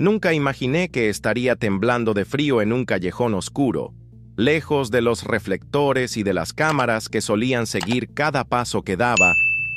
Nunca imaginé que estaría temblando de frío en un callejón oscuro, lejos de los reflectores y de las cámaras que solían seguir cada paso que daba,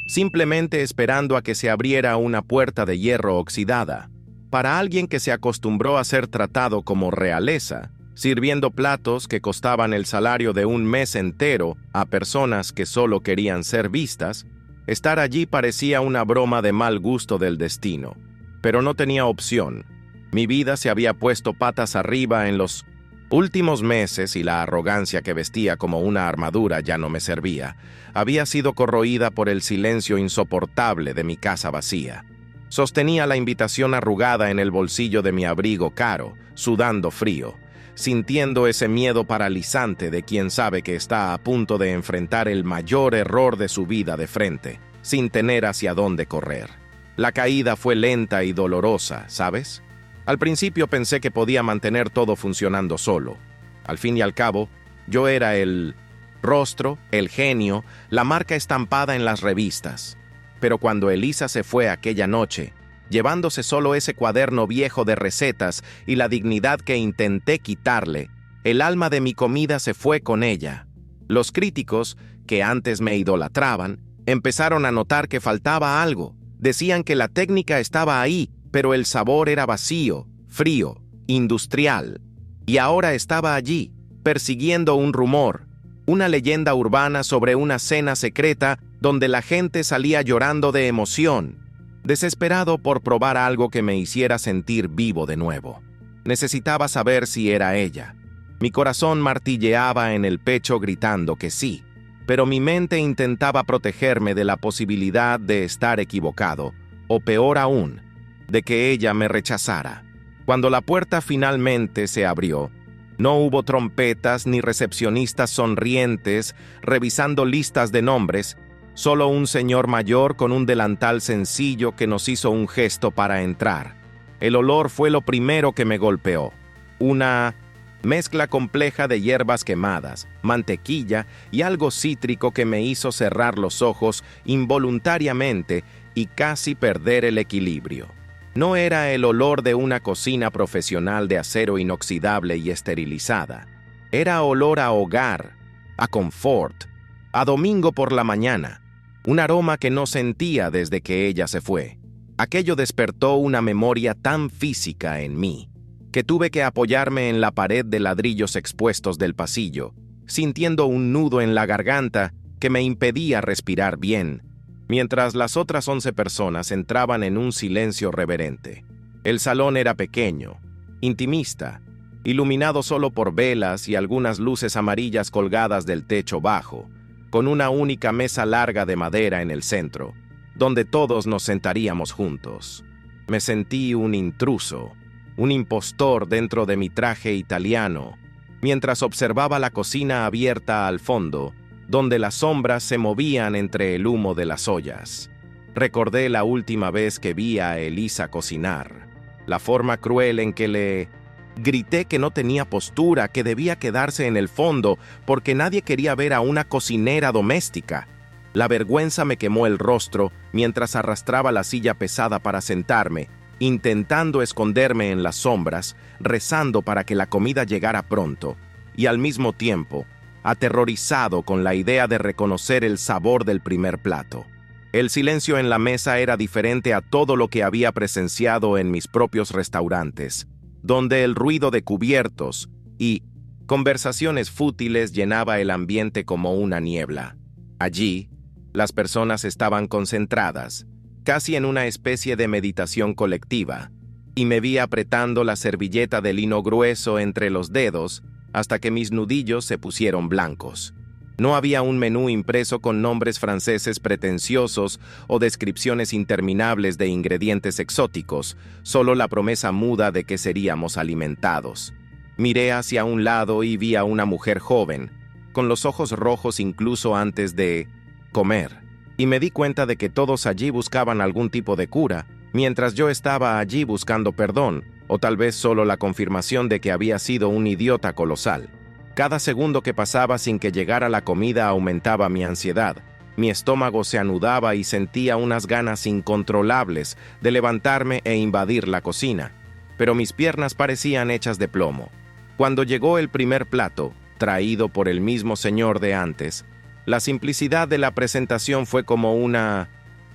simplemente esperando a que se abriera una puerta de hierro oxidada. Para alguien que se acostumbró a ser tratado como realeza, sirviendo platos que costaban el salario de un mes entero a personas que solo querían ser vistas, estar allí parecía una broma de mal gusto del destino. Pero no tenía opción. Mi vida se había puesto patas arriba en los últimos meses y la arrogancia que vestía como una armadura ya no me servía. Había sido corroída por el silencio insoportable de mi casa vacía. Sostenía la invitación arrugada en el bolsillo de mi abrigo caro, sudando frío, sintiendo ese miedo paralizante de quien sabe que está a punto de enfrentar el mayor error de su vida de frente, sin tener hacia dónde correr. La caída fue lenta y dolorosa, ¿sabes? Al principio pensé que podía mantener todo funcionando solo. Al fin y al cabo, yo era el rostro, el genio, la marca estampada en las revistas. Pero cuando Elisa se fue aquella noche, llevándose solo ese cuaderno viejo de recetas y la dignidad que intenté quitarle, el alma de mi comida se fue con ella. Los críticos, que antes me idolatraban, empezaron a notar que faltaba algo. Decían que la técnica estaba ahí, pero el sabor era vacío, frío, industrial. Y ahora estaba allí, persiguiendo un rumor, una leyenda urbana sobre una cena secreta donde la gente salía llorando de emoción, desesperado por probar algo que me hiciera sentir vivo de nuevo. Necesitaba saber si era ella. Mi corazón martilleaba en el pecho gritando que sí, pero mi mente intentaba protegerme de la posibilidad de estar equivocado, o peor aún, de que ella me rechazara. Cuando la puerta finalmente se abrió, no hubo trompetas ni recepcionistas sonrientes revisando listas de nombres, solo un señor mayor con un delantal sencillo que nos hizo un gesto para entrar. El olor fue lo primero que me golpeó. Una mezcla compleja de hierbas quemadas, mantequilla y algo cítrico que me hizo cerrar los ojos involuntariamente y casi perder el equilibrio. No era el olor de una cocina profesional de acero inoxidable y esterilizada. Era olor a hogar, a confort, a domingo por la mañana. Un aroma que no sentía desde que ella se fue. Aquello despertó una memoria tan física en mí, que tuve que apoyarme en la pared de ladrillos expuestos del pasillo, sintiendo un nudo en la garganta que me impedía respirar bien, mientras las otras 11 personas entraban en un silencio reverente. El salón era pequeño, intimista, iluminado solo por velas y algunas luces amarillas colgadas del techo bajo, con una única mesa larga de madera en el centro, donde todos nos sentaríamos juntos. Me sentí un intruso, un impostor dentro de mi traje italiano, mientras observaba la cocina abierta al fondo, donde las sombras se movían entre el humo de las ollas. Recordé la última vez que vi a Elisa cocinar, la forma cruel en que le grité que no tenía postura, que debía quedarse en el fondo, porque nadie quería ver a una cocinera doméstica. La vergüenza me quemó el rostro mientras arrastraba la silla pesada para sentarme, intentando esconderme en las sombras, rezando para que la comida llegara pronto, y al mismo tiempo, aterrorizado con la idea de reconocer el sabor del primer plato. El silencio en la mesa era diferente a todo lo que había presenciado en mis propios restaurantes, donde el ruido de cubiertos y conversaciones fútiles llenaba el ambiente como una niebla. Allí, las personas estaban concentradas, casi en una especie de meditación colectiva, y me vi apretando la servilleta de lino grueso entre los dedos hasta que mis nudillos se pusieron blancos. No había un menú impreso con nombres franceses pretenciosos o descripciones interminables de ingredientes exóticos, solo la promesa muda de que seríamos alimentados. Miré hacia un lado y vi a una mujer joven, con los ojos rojos incluso antes de comer, y me di cuenta de que todos allí buscaban algún tipo de cura, mientras yo estaba allí buscando perdón, o tal vez solo la confirmación de que había sido un idiota colosal. Cada segundo que pasaba sin que llegara la comida aumentaba mi ansiedad. Mi estómago se anudaba y sentía unas ganas incontrolables de levantarme e invadir la cocina. pero mis piernas parecían hechas de plomo. Cuando llegó el primer plato, traído por el mismo señor de antes, la simplicidad de la presentación fue como una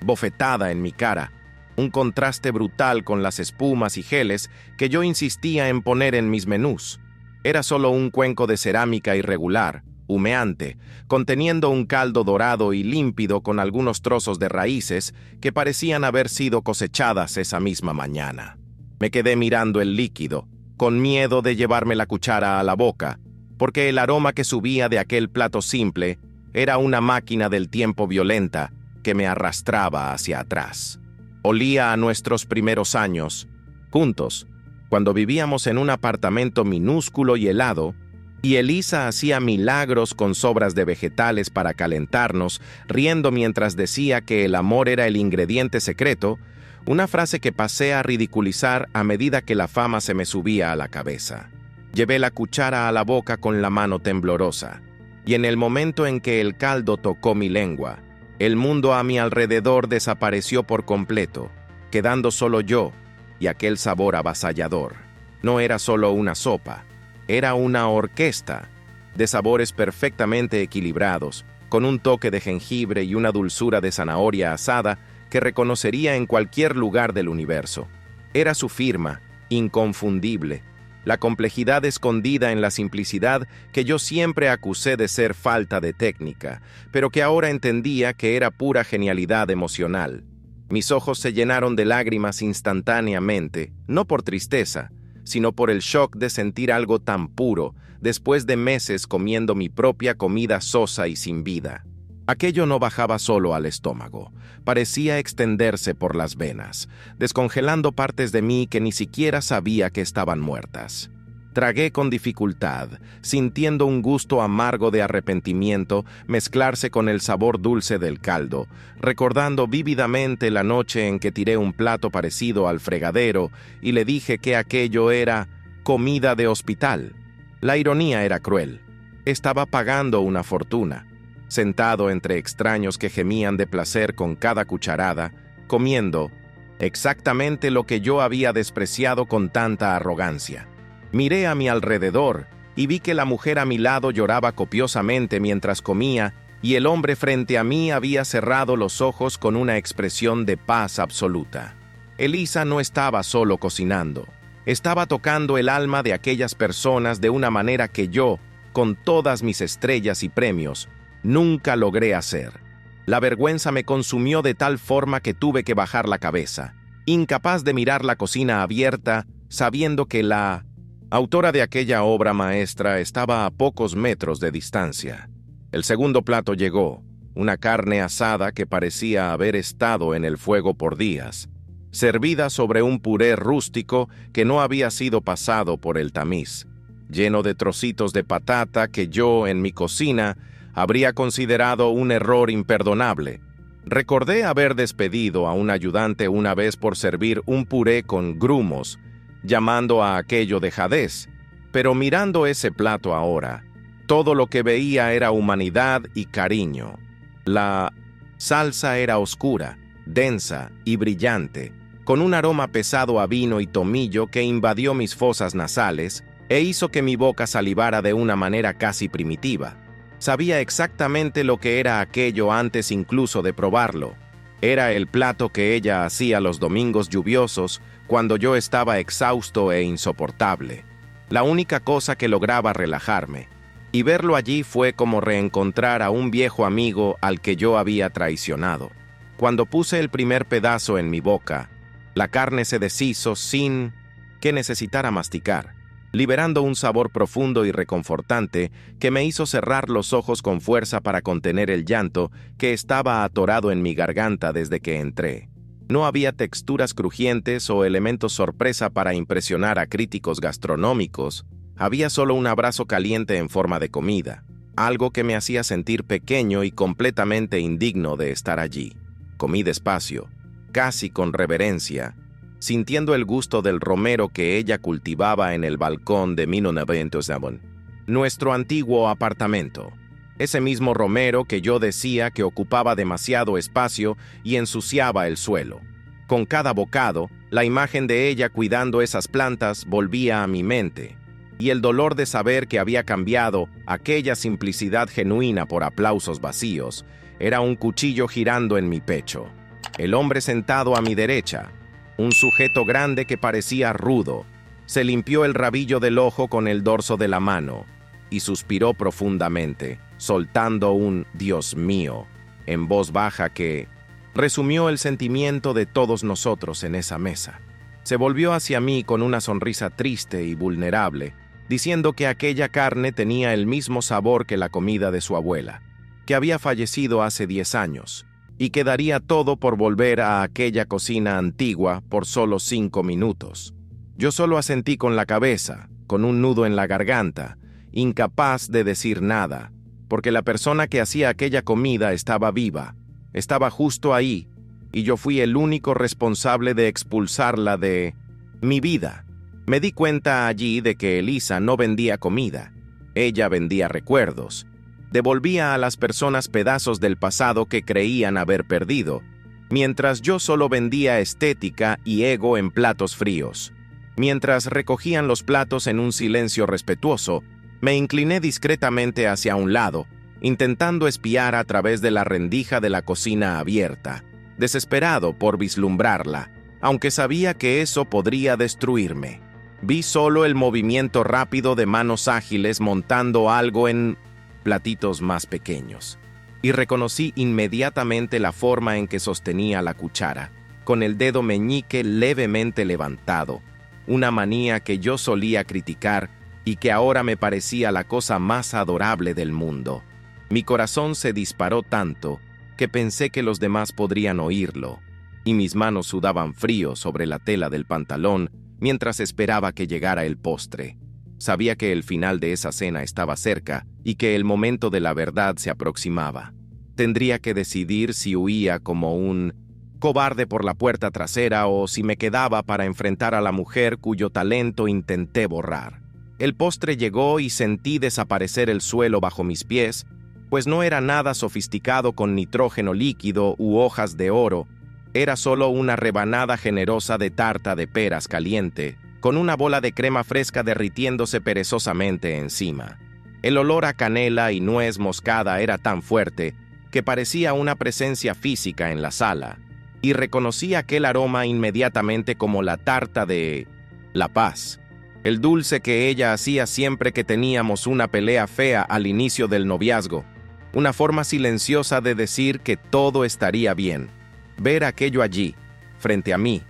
bofetada en mi cara, un contraste brutal con las espumas y geles que yo insistía en poner en mis menús. Era solo un cuenco de cerámica irregular, humeante, conteniendo un caldo dorado y límpido con algunos trozos de raíces que parecían haber sido cosechadas esa misma mañana. Me quedé mirando el líquido, con miedo de llevarme la cuchara a la boca, porque el aroma que subía de aquel plato simple era una máquina del tiempo violenta que me arrastraba hacia atrás. Olía a nuestros primeros años, juntos, cuando vivíamos en un apartamento minúsculo y helado, y Elisa hacía milagros con sobras de vegetales para calentarnos, riendo mientras decía que el amor era el ingrediente secreto, una frase que pasé a ridiculizar a medida que la fama se me subía a la cabeza. Llevé la cuchara a la boca con la mano temblorosa, y en el momento en que el caldo tocó mi lengua, el mundo a mi alrededor desapareció por completo, quedando solo yo y aquel sabor avasallador. No era solo una sopa, era una orquesta de sabores perfectamente equilibrados, con un toque de jengibre y una dulzura de zanahoria asada que reconocería en cualquier lugar del universo. Era su firma, inconfundible, la complejidad escondida en la simplicidad que yo siempre acusé de ser falta de técnica, pero que ahora entendía que era pura genialidad emocional. Mis ojos se llenaron de lágrimas instantáneamente, no por tristeza, sino por el shock de sentir algo tan puro, después de meses comiendo mi propia comida sosa y sin vida. Aquello no bajaba solo al estómago, parecía extenderse por las venas, descongelando partes de mí que ni siquiera sabía que estaban muertas. Tragué con dificultad, sintiendo un gusto amargo de arrepentimiento mezclarse con el sabor dulce del caldo, recordando vívidamente la noche en que tiré un plato parecido al fregadero y le dije que aquello era comida de hospital. La ironía era cruel. Estaba pagando una fortuna, sentado entre extraños que gemían de placer con cada cucharada, comiendo exactamente lo que yo había despreciado con tanta arrogancia. Miré a mi alrededor y vi que la mujer a mi lado lloraba copiosamente mientras comía y el hombre frente a mí había cerrado los ojos con una expresión de paz absoluta. Elisa no estaba solo cocinando, estaba tocando el alma de aquellas personas de una manera que yo, con todas mis estrellas y premios, nunca logré hacer. La vergüenza me consumió de tal forma que tuve que bajar la cabeza, incapaz de mirar la cocina abierta, sabiendo que la autora de aquella obra maestra estaba a pocos metros de distancia. El segundo plato llegó, una carne asada que parecía haber estado en el fuego por días, servida sobre un puré rústico que no había sido pasado por el tamiz, lleno de trocitos de patata que yo, en mi cocina, habría considerado un error imperdonable. Recordé haber despedido a un ayudante una vez por servir un puré con grumos, llamando a aquello dejadez, pero mirando ese plato ahora, todo lo que veía era humanidad y cariño. La salsa era oscura, densa y brillante, con un aroma pesado a vino y tomillo que invadió mis fosas nasales e hizo que mi boca salivara de una manera casi primitiva. Sabía exactamente lo que era aquello antes incluso de probarlo. Era el plato que ella hacía los domingos lluviosos cuando yo estaba exhausto e insoportable. La única cosa que lograba relajarme. Y verlo allí fue como reencontrar a un viejo amigo al que yo había traicionado. Cuando puse el primer pedazo en mi boca, la carne se deshizo sin que necesitara masticar, liberando un sabor profundo y reconfortante que me hizo cerrar los ojos con fuerza para contener el llanto que estaba atorado en mi garganta desde que entré. No había texturas crujientes o elementos sorpresa para impresionar a críticos gastronómicos. Había solo un abrazo caliente en forma de comida, algo que me hacía sentir pequeño y completamente indigno de estar allí. Comí despacio, casi con reverencia, sintiendo el gusto del romero que ella cultivaba en el balcón de 1997, nuestro antiguo apartamento. Ese mismo romero que yo decía que ocupaba demasiado espacio y ensuciaba el suelo. Con cada bocado, La imagen de ella cuidando esas plantas volvía a mi mente, y el dolor de saber que había cambiado aquella simplicidad genuina por aplausos vacíos era un cuchillo girando en mi pecho. El hombre sentado a mi derecha, un sujeto grande que parecía rudo, se limpió el rabillo del ojo con el dorso de la mano y suspiró profundamente, soltando un «Dios mío» en voz baja que resumió el sentimiento de todos nosotros en esa mesa. Se volvió hacia mí con una sonrisa triste y vulnerable, diciendo que aquella carne tenía el mismo sabor que la comida de su abuela, que había fallecido hace 10 años, y que daría todo por volver a aquella cocina antigua por solo 5 minutos. Yo solo asentí con la cabeza, con un nudo en la garganta, incapaz de decir nada, porque la persona que hacía aquella comida estaba viva, estaba justo ahí, y yo fui el único responsable de expulsarla de mi vida. Me di cuenta allí de que Elisa no vendía comida, ella vendía recuerdos. Devolvía a las personas pedazos del pasado que creían haber perdido, mientras yo solo vendía estética y ego en platos fríos. Mientras recogían los platos en un silencio respetuoso, me incliné discretamente hacia un lado, intentando espiar a través de la rendija de la cocina abierta, desesperado por vislumbrarla, aunque sabía que eso podría destruirme. Vi solo el movimiento rápido de manos ágiles montando algo en platitos más pequeños, y reconocí inmediatamente la forma en que sostenía la cuchara, con el dedo meñique levemente levantado, una manía que yo solía criticar y que ahora me parecía la cosa más adorable del mundo. Mi corazón se disparó tanto que pensé que los demás podrían oírlo, y mis manos sudaban frío sobre la tela del pantalón mientras esperaba que llegara el postre. Sabía que el final de esa cena estaba cerca y que el momento de la verdad se aproximaba. Tendría que decidir si huía como un cobarde por la puerta trasera o si me quedaba para enfrentar a la mujer cuyo talento intenté borrar. El postre llegó y sentí desaparecer el suelo bajo mis pies, pues no era nada sofisticado con nitrógeno líquido u hojas de oro. Era solo una rebanada generosa de tarta de peras caliente, con una bola de crema fresca derritiéndose perezosamente encima. El olor a canela y nuez moscada era tan fuerte que parecía una presencia física en la sala, y reconocí aquel aroma inmediatamente como la tarta de La Paz, el dulce que ella hacía siempre que teníamos una pelea fea al inicio del noviazgo, una forma silenciosa de decir que todo estaría bien. Ver aquello allí, frente a mí,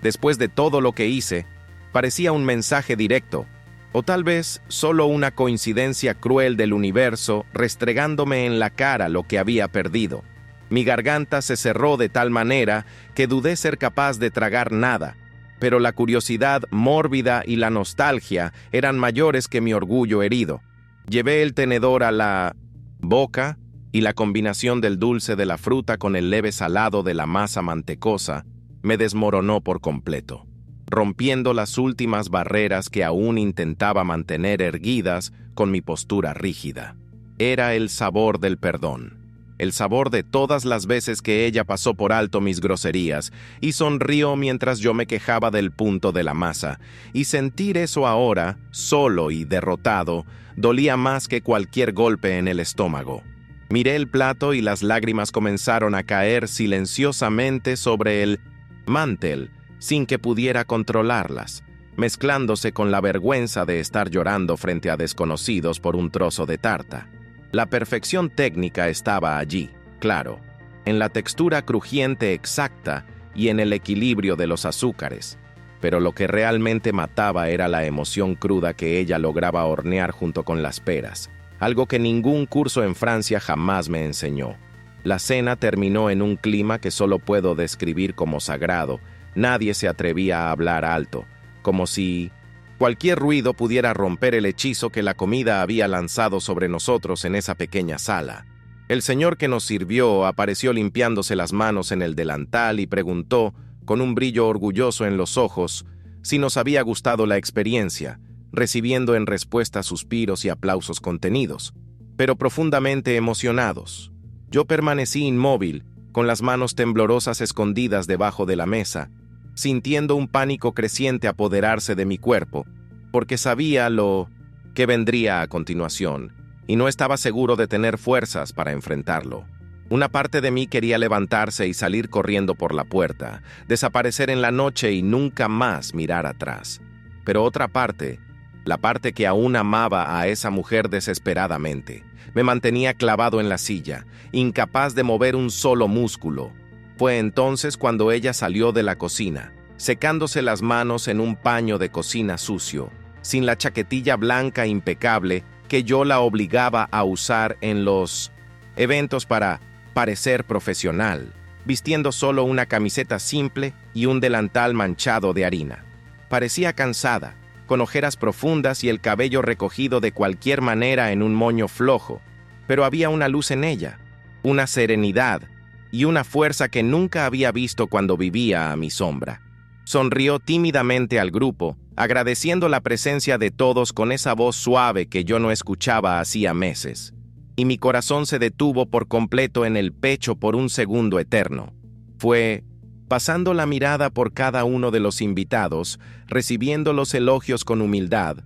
después de todo lo que hice, parecía un mensaje directo, o tal vez solo una coincidencia cruel del universo restregándome en la cara lo que había perdido. Mi garganta se cerró de tal manera que dudé ser capaz de tragar nada, pero la curiosidad mórbida y la nostalgia eran mayores que mi orgullo herido. Llevé el tenedor a la boca y la combinación del dulce de la fruta con el leve salado de la masa mantecosa me desmoronó por completo, rompiendo las últimas barreras que aún intentaba mantener erguidas con mi postura rígida. Era el sabor del perdón, el sabor de todas las veces que ella pasó por alto mis groserías y sonrió mientras yo me quejaba del punto de la masa, y sentir eso ahora, solo y derrotado, dolía más que cualquier golpe en el estómago. Miré el plato y las lágrimas comenzaron a caer silenciosamente sobre el mantel, sin que pudiera controlarlas, mezclándose con la vergüenza de estar llorando frente a desconocidos por un trozo de tarta. La perfección técnica estaba allí, claro, en la textura crujiente exacta y en el equilibrio de los azúcares, pero lo que realmente mataba era la emoción cruda que ella lograba hornear junto con las peras, algo que ningún curso en Francia jamás me enseñó. La cena terminó en un clima que solo puedo describir como sagrado. Nadie se atrevía a hablar alto, como si cualquier ruido pudiera romper el hechizo que la comida había lanzado sobre nosotros en esa pequeña sala. El señor que nos sirvió apareció limpiándose las manos en el delantal y preguntó, con un brillo orgulloso en los ojos, si nos había gustado la experiencia, recibiendo en respuesta suspiros y aplausos contenidos, pero profundamente emocionados. Yo permanecí inmóvil, con las manos temblorosas escondidas debajo de la mesa, sintiendo un pánico creciente apoderarse de mi cuerpo, porque sabía lo que vendría a continuación, y no estaba seguro de tener fuerzas para enfrentarlo. Una parte de mí quería levantarse y salir corriendo por la puerta, desaparecer en la noche y nunca más mirar atrás. Pero otra parte, la parte que aún amaba a esa mujer desesperadamente, me mantenía clavado en la silla, incapaz de mover un solo músculo. Fue entonces cuando ella salió de la cocina, secándose las manos en un paño de cocina sucio, sin la chaquetilla blanca impecable que yo la obligaba a usar en los eventos para parecer profesional, vistiendo solo una camiseta simple y un delantal manchado de harina. Parecía cansada, con ojeras profundas y el cabello recogido de cualquier manera en un moño flojo, pero había una luz en ella, una serenidad y una fuerza que nunca había visto cuando vivía a mi sombra. Sonrió tímidamente al grupo, agradeciendo la presencia de todos con esa voz suave que yo no escuchaba hacía meses. Y mi corazón se detuvo por completo en el pecho por un segundo eterno. Fue pasando la mirada por cada uno de los invitados, recibiendo los elogios con humildad,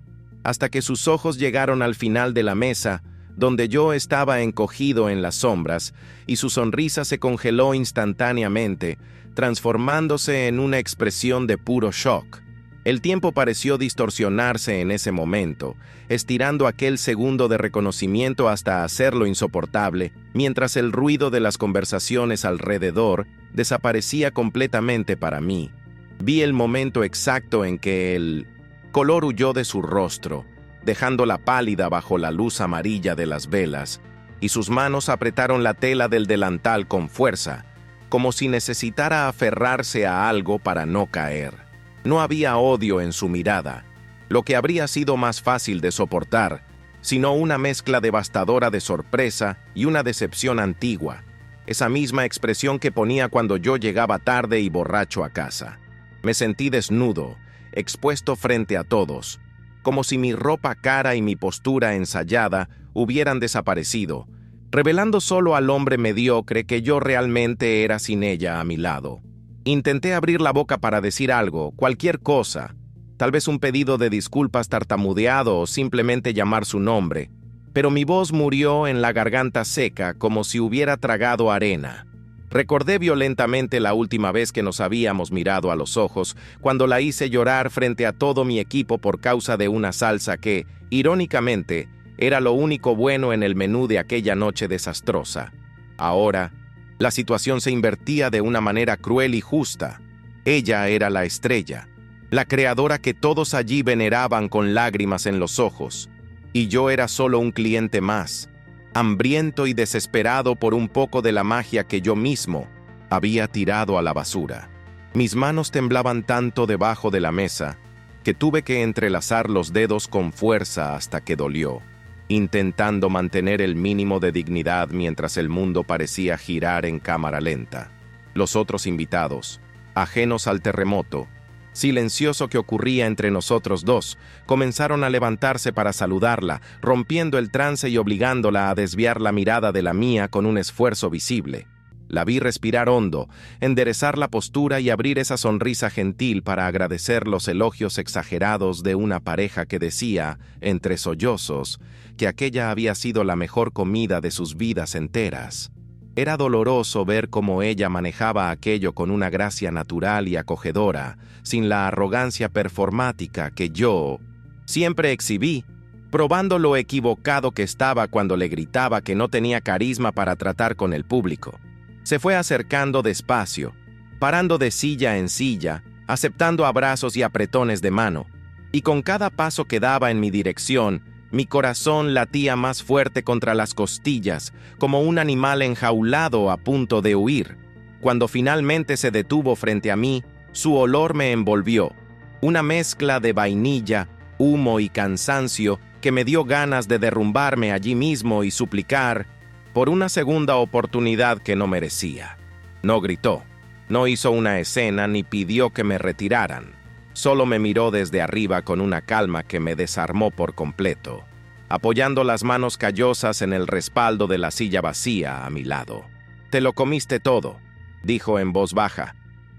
hasta que sus ojos llegaron al final de la mesa, donde yo estaba encogido en las sombras, y su sonrisa se congeló instantáneamente, transformándose en una expresión de puro shock. El tiempo pareció distorsionarse en ese momento, estirando aquel segundo de reconocimiento hasta hacerlo insoportable, mientras el ruido de las conversaciones alrededor desaparecía completamente para mí. Vi el momento exacto en que el color huyó de su rostro, dejándola pálida bajo la luz amarilla de las velas, y sus manos apretaron la tela del delantal con fuerza, como si necesitara aferrarse a algo para no caer. No había odio en su mirada, lo que habría sido más fácil de soportar, sino una mezcla devastadora de sorpresa y una decepción antigua, esa misma expresión que ponía cuando yo llegaba tarde y borracho a casa. Me sentí desnudo, expuesto frente a todos, como si mi ropa cara y mi postura ensayada hubieran desaparecido, revelando solo al hombre mediocre que yo realmente era sin ella a mi lado. Intenté abrir la boca para decir algo, cualquier cosa, tal vez un pedido de disculpas tartamudeado o simplemente llamar su nombre, pero mi voz murió en la garganta seca como si hubiera tragado arena. Recordé violentamente la última vez que nos habíamos mirado a los ojos, cuando la hice llorar frente a todo mi equipo por causa de una salsa que, irónicamente, era lo único bueno en el menú de aquella noche desastrosa. Ahora, la situación se invertía de una manera cruel y justa. Ella era la estrella, la creadora que todos allí veneraban con lágrimas en los ojos, y yo era solo un cliente más, hambriento y desesperado por un poco de la magia que yo mismo había tirado a la basura. Mis manos temblaban tanto debajo de la mesa que tuve que entrelazar los dedos con fuerza hasta que dolió, intentando mantener el mínimo de dignidad mientras el mundo parecía girar en cámara lenta. Los otros invitados, ajenos al terremoto silencioso que ocurría entre nosotros dos, comenzaron a levantarse para saludarla, rompiendo el trance y obligándola a desviar la mirada de la mía con un esfuerzo visible. La vi respirar hondo, enderezar la postura y abrir esa sonrisa gentil para agradecer los elogios exagerados de una pareja que decía, entre sollozos, que aquella había sido la mejor comida de sus vidas enteras. Era doloroso ver cómo ella manejaba aquello con una gracia natural y acogedora, sin la arrogancia performática que yo siempre exhibí, probando lo equivocado que estaba cuando le gritaba que no tenía carisma para tratar con el público. Se fue acercando despacio, parando de silla en silla, aceptando abrazos y apretones de mano, y con cada paso que daba en mi dirección, mi corazón latía más fuerte contra las costillas, como un animal enjaulado a punto de huir. Cuando finalmente se detuvo frente a mí, su olor me envolvió, una mezcla de vainilla, humo y cansancio que me dio ganas de derrumbarme allí mismo y suplicar por una segunda oportunidad que no merecía. No gritó, no hizo una escena ni pidió que me retiraran. Solo me miró desde arriba con una calma que me desarmó por completo, apoyando las manos callosas en el respaldo de la silla vacía a mi lado. «Te lo comiste todo», dijo en voz baja.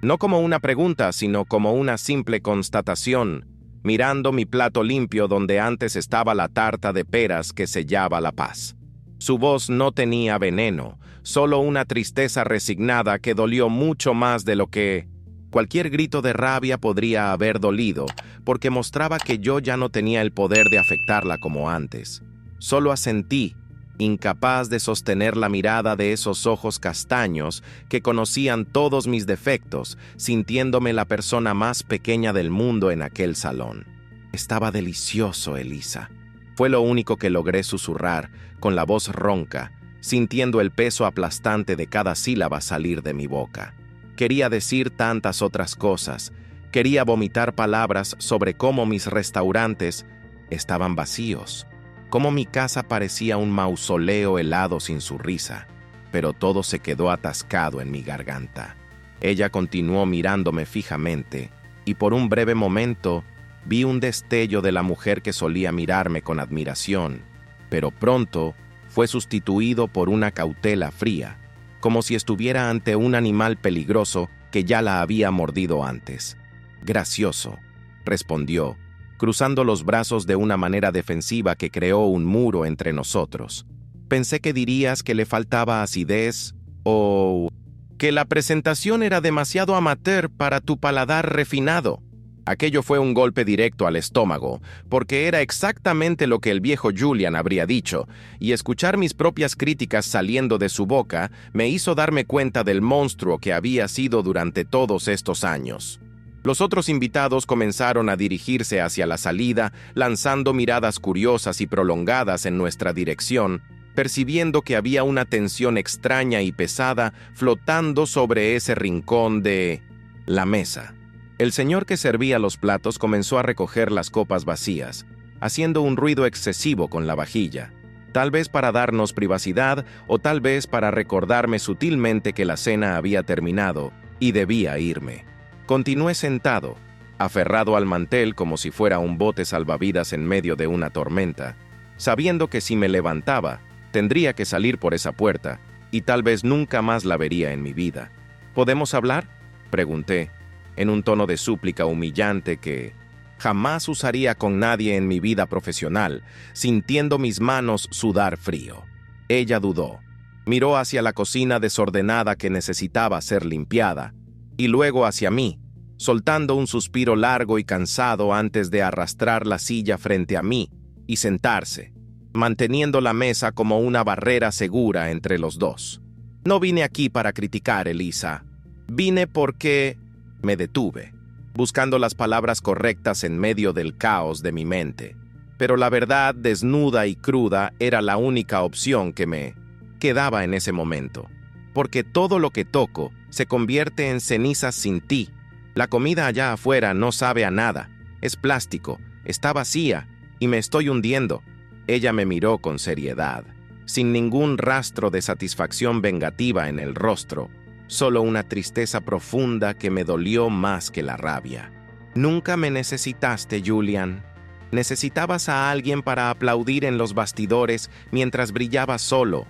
No como una pregunta, sino como una simple constatación, mirando mi plato limpio donde antes estaba la tarta de peras que sellaba la paz. Su voz no tenía veneno, solo una tristeza resignada que dolió mucho más de lo que cualquier grito de rabia podría haber dolido, porque mostraba que yo ya no tenía el poder de afectarla como antes. Solo asentí, incapaz de sostener la mirada de esos ojos castaños que conocían todos mis defectos, sintiéndome la persona más pequeña del mundo en aquel salón. Estaba delicioso, Elisa. Fue lo único que logré susurrar, con la voz ronca, sintiendo el peso aplastante de cada sílaba salir de mi boca. Quería decir tantas otras cosas. Quería vomitar palabras sobre cómo mis restaurantes estaban vacíos, cómo mi casa parecía un mausoleo helado sin su risa, pero todo se quedó atascado en mi garganta. Ella continuó mirándome fijamente, y por un breve momento vi un destello de la mujer que solía mirarme con admiración, pero pronto fue sustituido por una cautela fría, como si estuviera ante un animal peligroso que ya la había mordido antes. «Gracioso», respondió, cruzando los brazos de una manera defensiva que creó un muro entre nosotros. «Pensé que dirías que le faltaba acidez o que la presentación era demasiado amateur para tu paladar refinado». Aquello fue un golpe directo al estómago, porque era exactamente lo que el viejo Julian habría dicho, y escuchar mis propias críticas saliendo de su boca me hizo darme cuenta del monstruo que había sido durante todos estos años. Los otros invitados comenzaron a dirigirse hacia la salida, lanzando miradas curiosas y prolongadas en nuestra dirección, percibiendo que había una tensión extraña y pesada flotando sobre ese rincón de la mesa. El señor que servía los platos comenzó a recoger las copas vacías, haciendo un ruido excesivo con la vajilla, tal vez para darnos privacidad o tal vez para recordarme sutilmente que la cena había terminado y debía irme. Continué sentado, aferrado al mantel como si fuera un bote salvavidas en medio de una tormenta, sabiendo que si me levantaba, tendría que salir por esa puerta y tal vez nunca más la vería en mi vida. ¿Podemos hablar?, pregunté, en un tono de súplica humillante que jamás usaría con nadie en mi vida profesional, sintiendo mis manos sudar frío. Ella dudó. Miró hacia la cocina desordenada que necesitaba ser limpiada, y luego hacia mí, soltando un suspiro largo y cansado antes de arrastrar la silla frente a mí y sentarse, manteniendo la mesa como una barrera segura entre los dos. «No vine aquí para criticar, Elisa. Vine porque…» Me detuve, buscando las palabras correctas en medio del caos de mi mente. Pero la verdad desnuda y cruda era la única opción que me quedaba en ese momento. Porque todo lo que toco se convierte en cenizas sin ti. La comida allá afuera no sabe a nada. Es plástico, está vacía y me estoy hundiendo. Ella me miró con seriedad, sin ningún rastro de satisfacción vengativa en el rostro. Solo una tristeza profunda que me dolió más que la rabia. «Nunca me necesitaste, Julian. Necesitabas a alguien para aplaudir en los bastidores mientras brillaba solo»,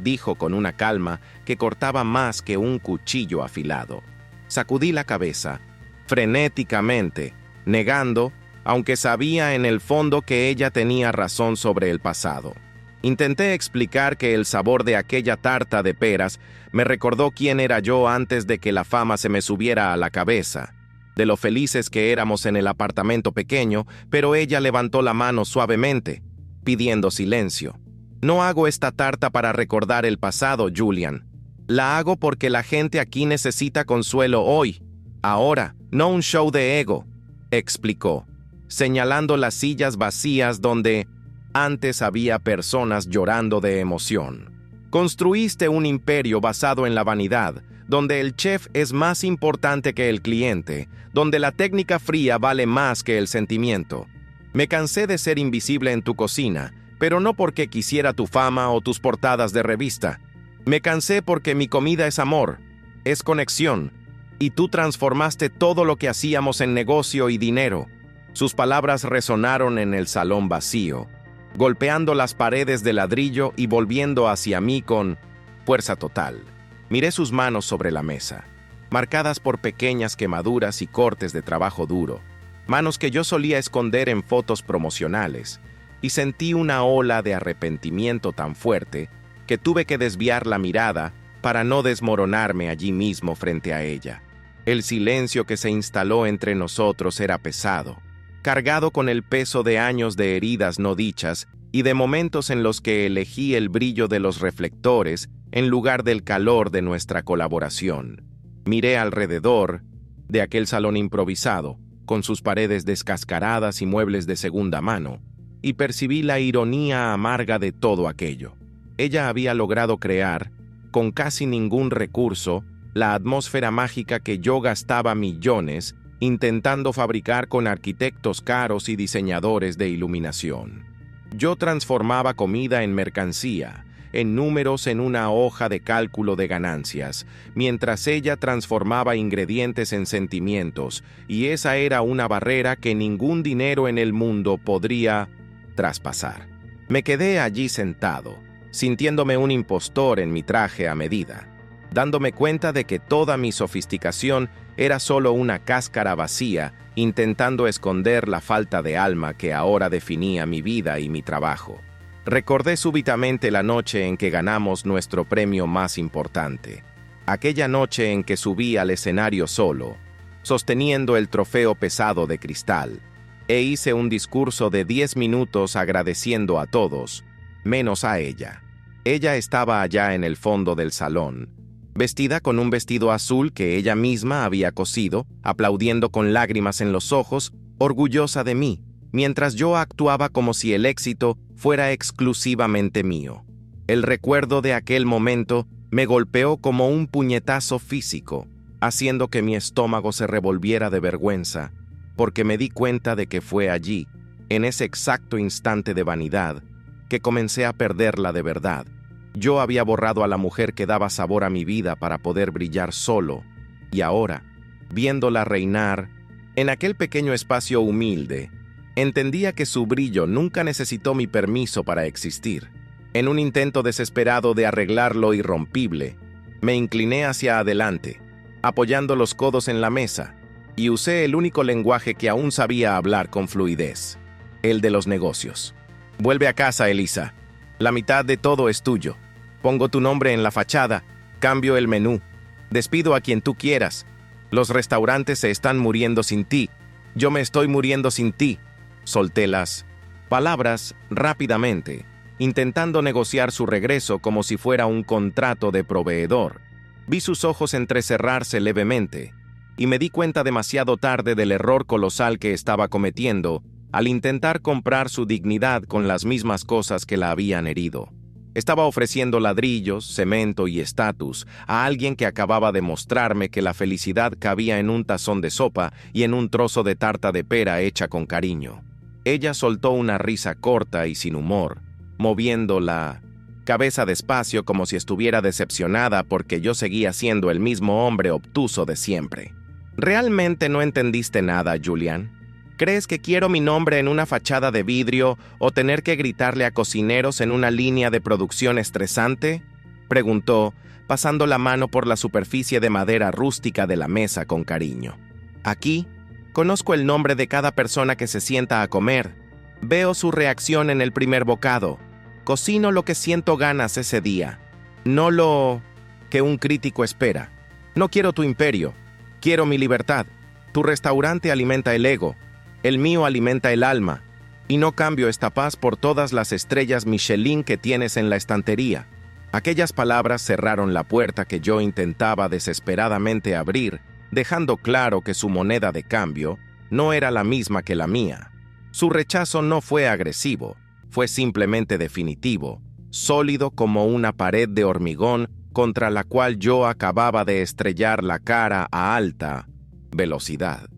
dijo con una calma que cortaba más que un cuchillo afilado. Sacudí la cabeza, frenéticamente, negando, aunque sabía en el fondo que ella tenía razón sobre el pasado. Intenté explicar que el sabor de aquella tarta de peras me recordó quién era yo antes de que la fama se me subiera a la cabeza, de lo felices que éramos en el apartamento pequeño, pero ella levantó la mano suavemente, pidiendo silencio. «No hago esta tarta para recordar el pasado, Julian. La hago porque la gente aquí necesita consuelo hoy, ahora, no un show de ego», explicó, señalando las sillas vacías donde antes había personas llorando de emoción. «Construiste un imperio basado en la vanidad, donde el chef es más importante que el cliente, donde la técnica fría vale más que el sentimiento. Me cansé de ser invisible en tu cocina, pero no porque quisiera tu fama o tus portadas de revista. Me cansé porque mi comida es amor, es conexión, y tú transformaste todo lo que hacíamos en negocio y dinero». Sus palabras resonaron en el salón vacío, golpeando las paredes de ladrillo y volviendo hacia mí con fuerza total. Miré sus manos sobre la mesa. marcadas por pequeñas quemaduras y cortes de trabajo duro, manos que yo solía esconder en fotos promocionales, y sentí una ola de arrepentimiento tan fuerte que tuve que desviar la mirada para no desmoronarme allí mismo frente a ella. El silencio que se instaló entre nosotros era pesado, cargado con el peso de años de heridas no dichas y de momentos en los que elegí el brillo de los reflectores en lugar del calor de nuestra colaboración. Miré alrededor de aquel salón improvisado, con sus paredes descascaradas y muebles de segunda mano, y percibí la ironía amarga de todo aquello. Ella había logrado crear, con casi ningún recurso, la atmósfera mágica que yo gastaba millones intentando fabricar con arquitectos caros y diseñadores de iluminación. Yo transformaba comida en mercancía, en números en una hoja de cálculo de ganancias, mientras ella transformaba ingredientes en sentimientos, y esa era una barrera que ningún dinero en el mundo podría traspasar. Me quedé allí sentado, sintiéndome un impostor en mi traje a medida, dándome cuenta de que toda mi sofisticación era solo una cáscara vacía, intentando esconder la falta de alma que ahora definía mi vida y mi trabajo. Recordé súbitamente la noche en que ganamos nuestro premio más importante, aquella noche en que subí al escenario solo, sosteniendo el trofeo pesado de cristal, e hice un discurso de 10 minutos agradeciendo a todos, menos a ella. Ella estaba allá en el fondo del salón, vestida con un vestido azul que ella misma había cosido, aplaudiendo con lágrimas en los ojos, orgullosa de mí, mientras yo actuaba como si el éxito fuera exclusivamente mío. El recuerdo de aquel momento me golpeó como un puñetazo físico, haciendo que mi estómago se revolviera de vergüenza, porque me di cuenta de que fue allí, en ese exacto instante de vanidad, que comencé a perderla de verdad. Yo había borrado a la mujer que daba sabor a mi vida para poder brillar solo, y ahora, viéndola reinar, en aquel pequeño espacio humilde, entendía que su brillo nunca necesitó mi permiso para existir. En un intento desesperado de arreglar lo irrompible, me incliné hacia adelante, apoyando los codos en la mesa, y usé el único lenguaje que aún sabía hablar con fluidez, el de los negocios. Vuelve a casa, Elisa. La mitad de todo es tuyo. Pongo tu nombre en la fachada, cambio el menú, despido a quien tú quieras. Los restaurantes se están muriendo sin ti. Yo me estoy muriendo sin ti. Solté las palabras rápidamente, intentando negociar su regreso como si fuera un contrato de proveedor. Vi sus ojos entrecerrarse levemente, y me di cuenta demasiado tarde del error colosal que estaba cometiendo al intentar comprar su dignidad con las mismas cosas que la habían herido. Estaba ofreciendo ladrillos, cemento y estatus a alguien que acababa de mostrarme que la felicidad cabía en un tazón de sopa y en un trozo de tarta de pera hecha con cariño. Ella soltó una risa corta y sin humor, moviendo la cabeza despacio como si estuviera decepcionada porque yo seguía siendo el mismo hombre obtuso de siempre. ¿Realmente no entendiste nada, Julian? ¿Crees que quiero mi nombre en una fachada de vidrio o tener que gritarle a cocineros en una línea de producción estresante? Preguntó, pasando la mano por la superficie de madera rústica de la mesa con cariño. Aquí, conozco el nombre de cada persona que se sienta a comer. Veo su reacción en el primer bocado. Cocino lo que siento ganas ese día, no lo que un crítico espera. No quiero tu imperio, quiero mi libertad. Tu restaurante alimenta el ego. El mío alimenta el alma, y no cambio esta paz por todas las estrellas Michelin que tienes en la estantería. Aquellas palabras cerraron la puerta que yo intentaba desesperadamente abrir, dejando claro que su moneda de cambio no era la misma que la mía. Su rechazo no fue agresivo, fue simplemente definitivo, sólido como una pared de hormigón contra la cual yo acababa de estrellar la cara a alta velocidad.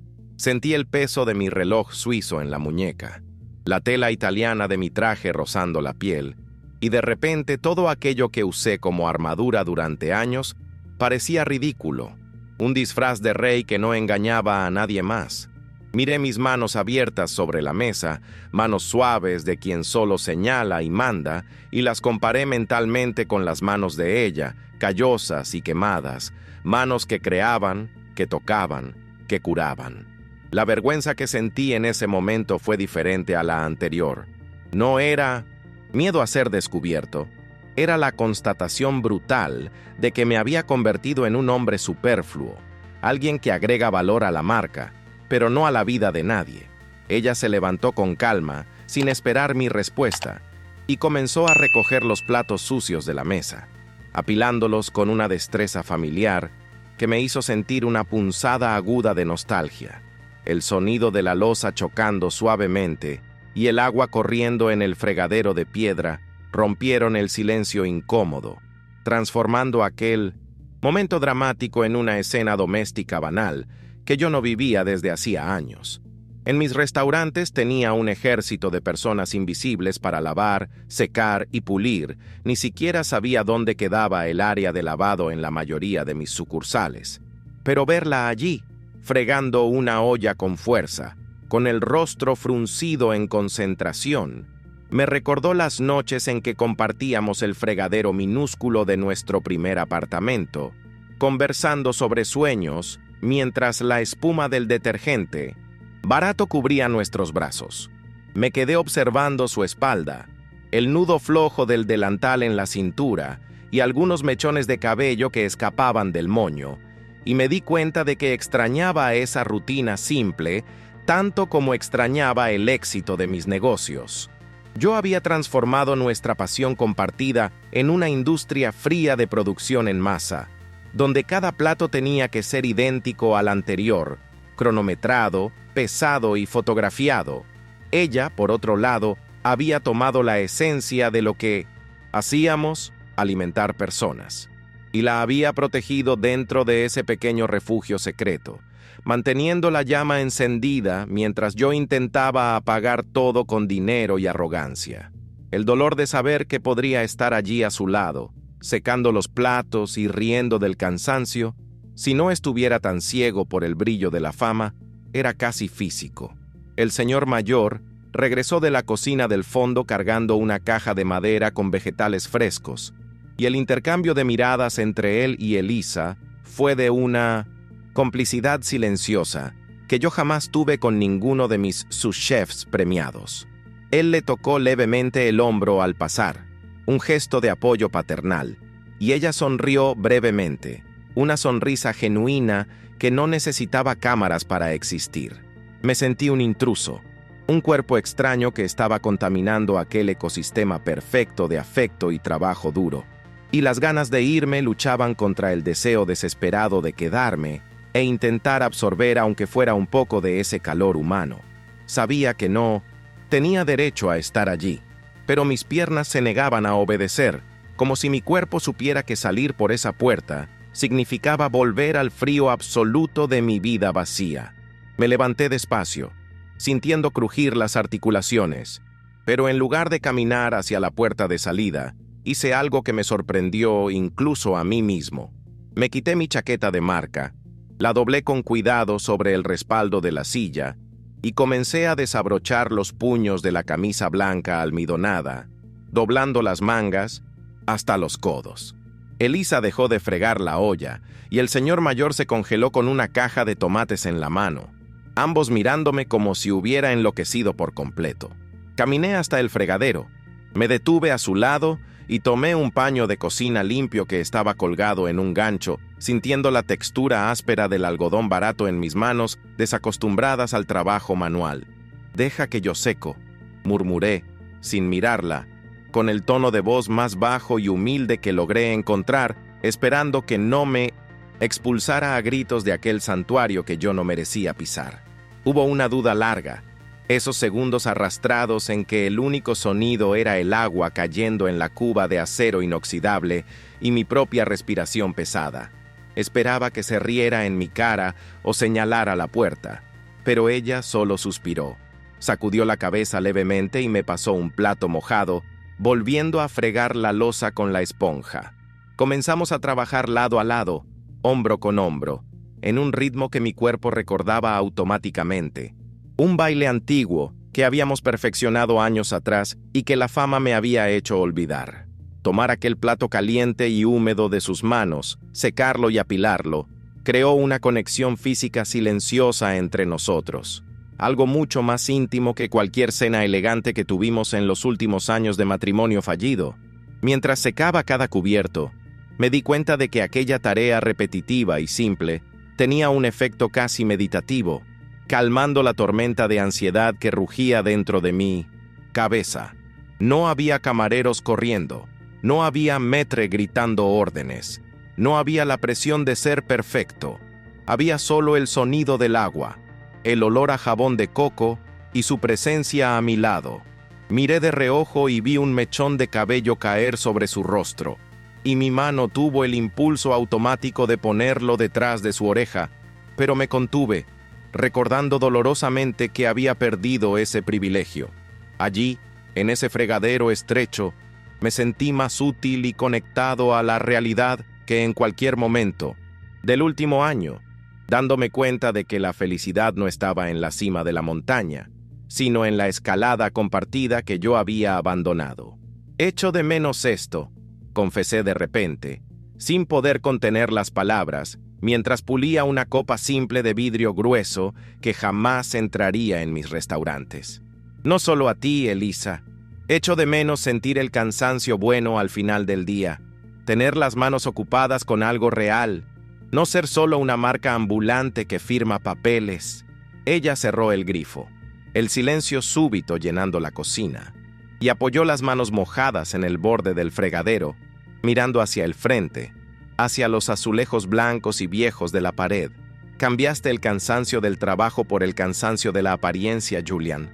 Sentí el peso de mi reloj suizo en la muñeca, la tela italiana de mi traje rozando la piel, y de repente todo aquello que usé como armadura durante años parecía ridículo, un disfraz de rey que no engañaba a nadie más. Miré mis manos abiertas sobre la mesa, manos suaves de quien solo señala y manda, y las comparé mentalmente con las manos de ella, callosas y quemadas, manos que creaban, que tocaban, que curaban. La vergüenza que sentí en ese momento fue diferente a la anterior. No era miedo a ser descubierto, era la constatación brutal de que me había convertido en un hombre superfluo, alguien que agrega valor a la marca, pero no a la vida de nadie. Ella se levantó con calma, sin esperar mi respuesta, y comenzó a recoger los platos sucios de la mesa, apilándolos con una destreza familiar que me hizo sentir una punzada aguda de nostalgia. El sonido de la loza chocando suavemente y el agua corriendo en el fregadero de piedra rompieron el silencio incómodo, transformando aquel momento dramático en una escena doméstica banal que yo no vivía desde hacía años. En mis restaurantes tenía un ejército de personas invisibles para lavar, secar y pulir. Ni siquiera sabía dónde quedaba el área de lavado en la mayoría de mis sucursales. Pero verla allí, fregando una olla con fuerza, con el rostro fruncido en concentración, me recordó las noches en que compartíamos el fregadero minúsculo de nuestro primer apartamento, conversando sobre sueños, mientras la espuma del detergente barato cubría nuestros brazos. Me quedé observando su espalda, el nudo flojo del delantal en la cintura y algunos mechones de cabello que escapaban del moño, y me di cuenta de que extrañaba esa rutina simple tanto como extrañaba el éxito de mis negocios. Yo había transformado nuestra pasión compartida en una industria fría de producción en masa, donde cada plato tenía que ser idéntico al anterior, cronometrado, pesado y fotografiado. Ella, por otro lado, había tomado la esencia de lo que hacíamos, alimentar personas, y la había protegido dentro de ese pequeño refugio secreto, manteniendo la llama encendida mientras yo intentaba apagar todo con dinero y arrogancia. El dolor de saber que podría estar allí a su lado, secando los platos y riendo del cansancio, si no estuviera tan ciego por el brillo de la fama, era casi físico. El señor mayor regresó de la cocina del fondo cargando una caja de madera con vegetales frescos, y el intercambio de miradas entre él y Elisa fue de una complicidad silenciosa que yo jamás tuve con ninguno de mis sous-chefs premiados. Él le tocó levemente el hombro al pasar, un gesto de apoyo paternal, y ella sonrió brevemente, una sonrisa genuina que no necesitaba cámaras para existir. Me sentí un intruso, un cuerpo extraño que estaba contaminando aquel ecosistema perfecto de afecto y trabajo duro, y las ganas de irme luchaban contra el deseo desesperado de quedarme e intentar absorber aunque fuera un poco de ese calor humano. Sabía que no tenía derecho a estar allí, pero mis piernas se negaban a obedecer, como si mi cuerpo supiera que salir por esa puerta significaba volver al frío absoluto de mi vida vacía. Me levanté despacio, sintiendo crujir las articulaciones, pero en lugar de caminar hacia la puerta de salida, hice algo que me sorprendió incluso a mí mismo. Me quité mi chaqueta de marca, la doblé con cuidado sobre el respaldo de la silla y comencé a desabrochar los puños de la camisa blanca almidonada, doblando las mangas hasta los codos. Elisa dejó de fregar la olla y el señor mayor se congeló con una caja de tomates en la mano, ambos mirándome como si hubiera enloquecido por completo. Caminé hasta el fregadero, me detuve a su lado y tomé un paño de cocina limpio que estaba colgado en un gancho, sintiendo la textura áspera del algodón barato en mis manos, desacostumbradas al trabajo manual. «Deja que yo seco», murmuré, sin mirarla, con el tono de voz más bajo y humilde que logré encontrar, esperando que no me expulsara a gritos de aquel santuario que yo no merecía pisar. Hubo una duda larga, esos segundos arrastrados en que el único sonido era el agua cayendo en la cuba de acero inoxidable y mi propia respiración pesada. Esperaba que se riera en mi cara o señalara la puerta, pero ella solo suspiró, sacudió la cabeza levemente y me pasó un plato mojado, volviendo a fregar la loza con la esponja. Comenzamos a trabajar lado a lado, hombro con hombro, en un ritmo que mi cuerpo recordaba automáticamente, Un baile antiguo que habíamos perfeccionado años atrás y que la fama me había hecho olvidar. Tomar aquel plato caliente y húmedo de sus manos, secarlo y apilarlo, creó una conexión física silenciosa entre nosotros, algo mucho más íntimo que cualquier cena elegante que tuvimos en los últimos años de matrimonio fallido. Mientras secaba cada cubierto, me di cuenta de que aquella tarea repetitiva y simple tenía un efecto casi meditativo, calmando la tormenta de ansiedad que rugía dentro de mi cabeza. No había camareros corriendo, no había maître gritando órdenes, no había la presión de ser perfecto. Había solo el sonido del agua, el olor a jabón de coco y su presencia a mi lado. Miré de reojo y vi un mechón de cabello caer sobre su rostro, y mi mano tuvo el impulso automático de ponerlo detrás de su oreja, pero me contuve, recordando dolorosamente que había perdido ese privilegio. Allí, en ese fregadero estrecho, me sentí más útil y conectado a la realidad que en cualquier momento del último año, dándome cuenta de que la felicidad no estaba en la cima de la montaña, sino en la escalada compartida que yo había abandonado. Echo de menos esto, confesé de repente, sin poder contener las palabras, mientras pulía una copa simple de vidrio grueso que jamás entraría en mis restaurantes. No solo a ti, Elisa. Echo de menos sentir el cansancio bueno al final del día, tener las manos ocupadas con algo real, no ser solo una marca ambulante que firma papeles. Ella cerró el grifo, el silencio súbito llenando la cocina, y apoyó las manos mojadas en el borde del fregadero, mirando hacia el frente, hacia los azulejos blancos y viejos de la pared. Cambiaste el cansancio del trabajo por el cansancio de la apariencia, Julian,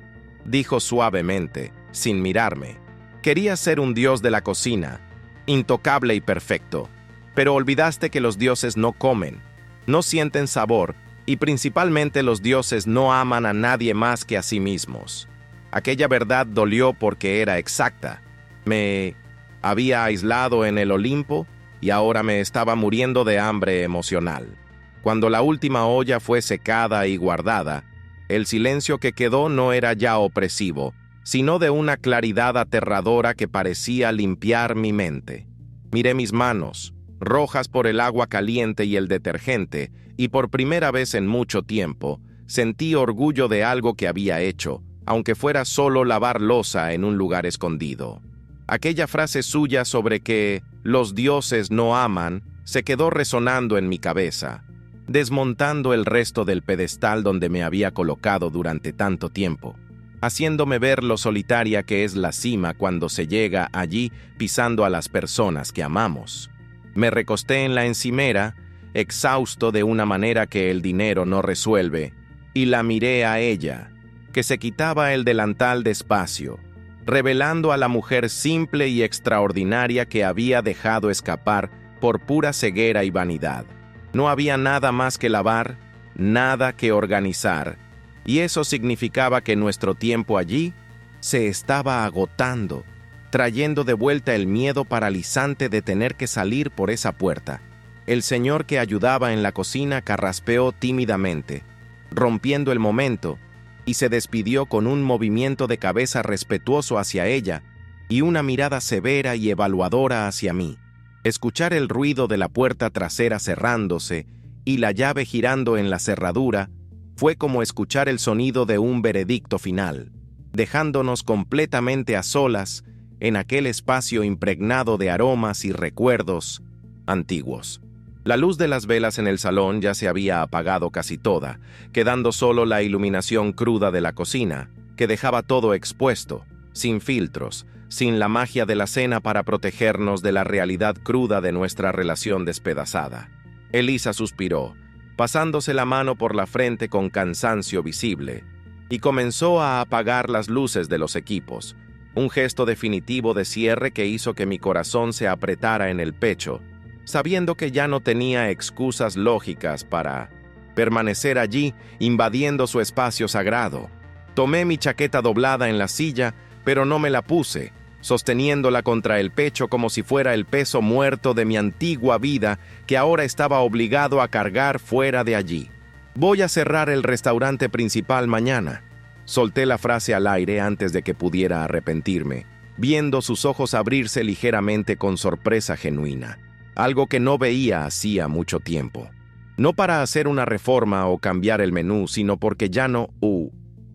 dijo suavemente, sin mirarme. Querías ser un dios de la cocina, intocable y perfecto, pero olvidaste que los dioses no comen, no sienten sabor, y principalmente los dioses no aman a nadie más que a sí mismos. Aquella verdad dolió porque era exacta. Me había aislado en el Olimpo y ahora me estaba muriendo de hambre emocional. Cuando la última olla fue secada y guardada, el silencio que quedó no era ya opresivo, sino de una claridad aterradora que parecía limpiar mi mente. Miré mis manos, rojas por el agua caliente y el detergente, y por primera vez en mucho tiempo, sentí orgullo de algo que había hecho, aunque fuera solo lavar loza en un lugar escondido. Aquella frase suya sobre que los dioses no aman se quedó resonando en mi cabeza, desmontando el resto del pedestal donde me había colocado durante tanto tiempo, haciéndome ver lo solitaria que es la cima cuando se llega allí pisando a las personas que amamos. Me recosté en la encimera, exhausto de una manera que el dinero no resuelve, y la miré a ella, que se quitaba el delantal despacio, revelando a la mujer simple y extraordinaria que había dejado escapar por pura ceguera y vanidad. No había nada más que lavar, nada que organizar, y eso significaba que nuestro tiempo allí se estaba agotando, trayendo de vuelta el miedo paralizante de tener que salir por esa puerta. El señor que ayudaba en la cocina carraspeó tímidamente, rompiendo el momento, y se despidió con un movimiento de cabeza respetuoso hacia ella y una mirada severa y evaluadora hacia mí. Escuchar el ruido de la puerta trasera cerrándose y la llave girando en la cerradura fue como escuchar el sonido de un veredicto final, dejándonos completamente a solas en aquel espacio impregnado de aromas y recuerdos antiguos. La luz de las velas en el salón ya se había apagado casi toda, quedando solo la iluminación cruda de la cocina, que dejaba todo expuesto, sin filtros, sin la magia de la cena para protegernos de la realidad cruda de nuestra relación despedazada. Elisa suspiró, pasándose la mano por la frente con cansancio visible, y comenzó a apagar las luces de los equipos, un gesto definitivo de cierre que hizo que mi corazón se apretara en el pecho, sabiendo que ya no tenía excusas lógicas para permanecer allí invadiendo su espacio sagrado. Tomé mi chaqueta doblada en la silla, pero no me la puse, sosteniéndola contra el pecho como si fuera el peso muerto de mi antigua vida que ahora estaba obligado a cargar fuera de allí. Voy a cerrar el restaurante principal mañana, Solté la frase al aire antes de que pudiera arrepentirme, viendo sus ojos abrirse ligeramente con sorpresa genuina, algo que no veía hacía mucho tiempo. No para hacer una reforma o cambiar el menú, sino porque ya no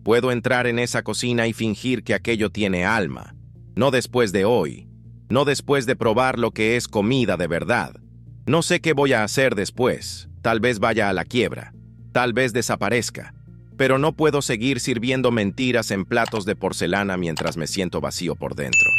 puedo entrar en esa cocina y fingir que aquello tiene alma. No después de hoy. No después de probar lo que es comida de verdad. No sé qué voy a hacer después. Tal vez vaya a la quiebra. Tal vez desaparezca. Pero no puedo seguir sirviendo mentiras en platos de porcelana mientras me siento vacío por dentro.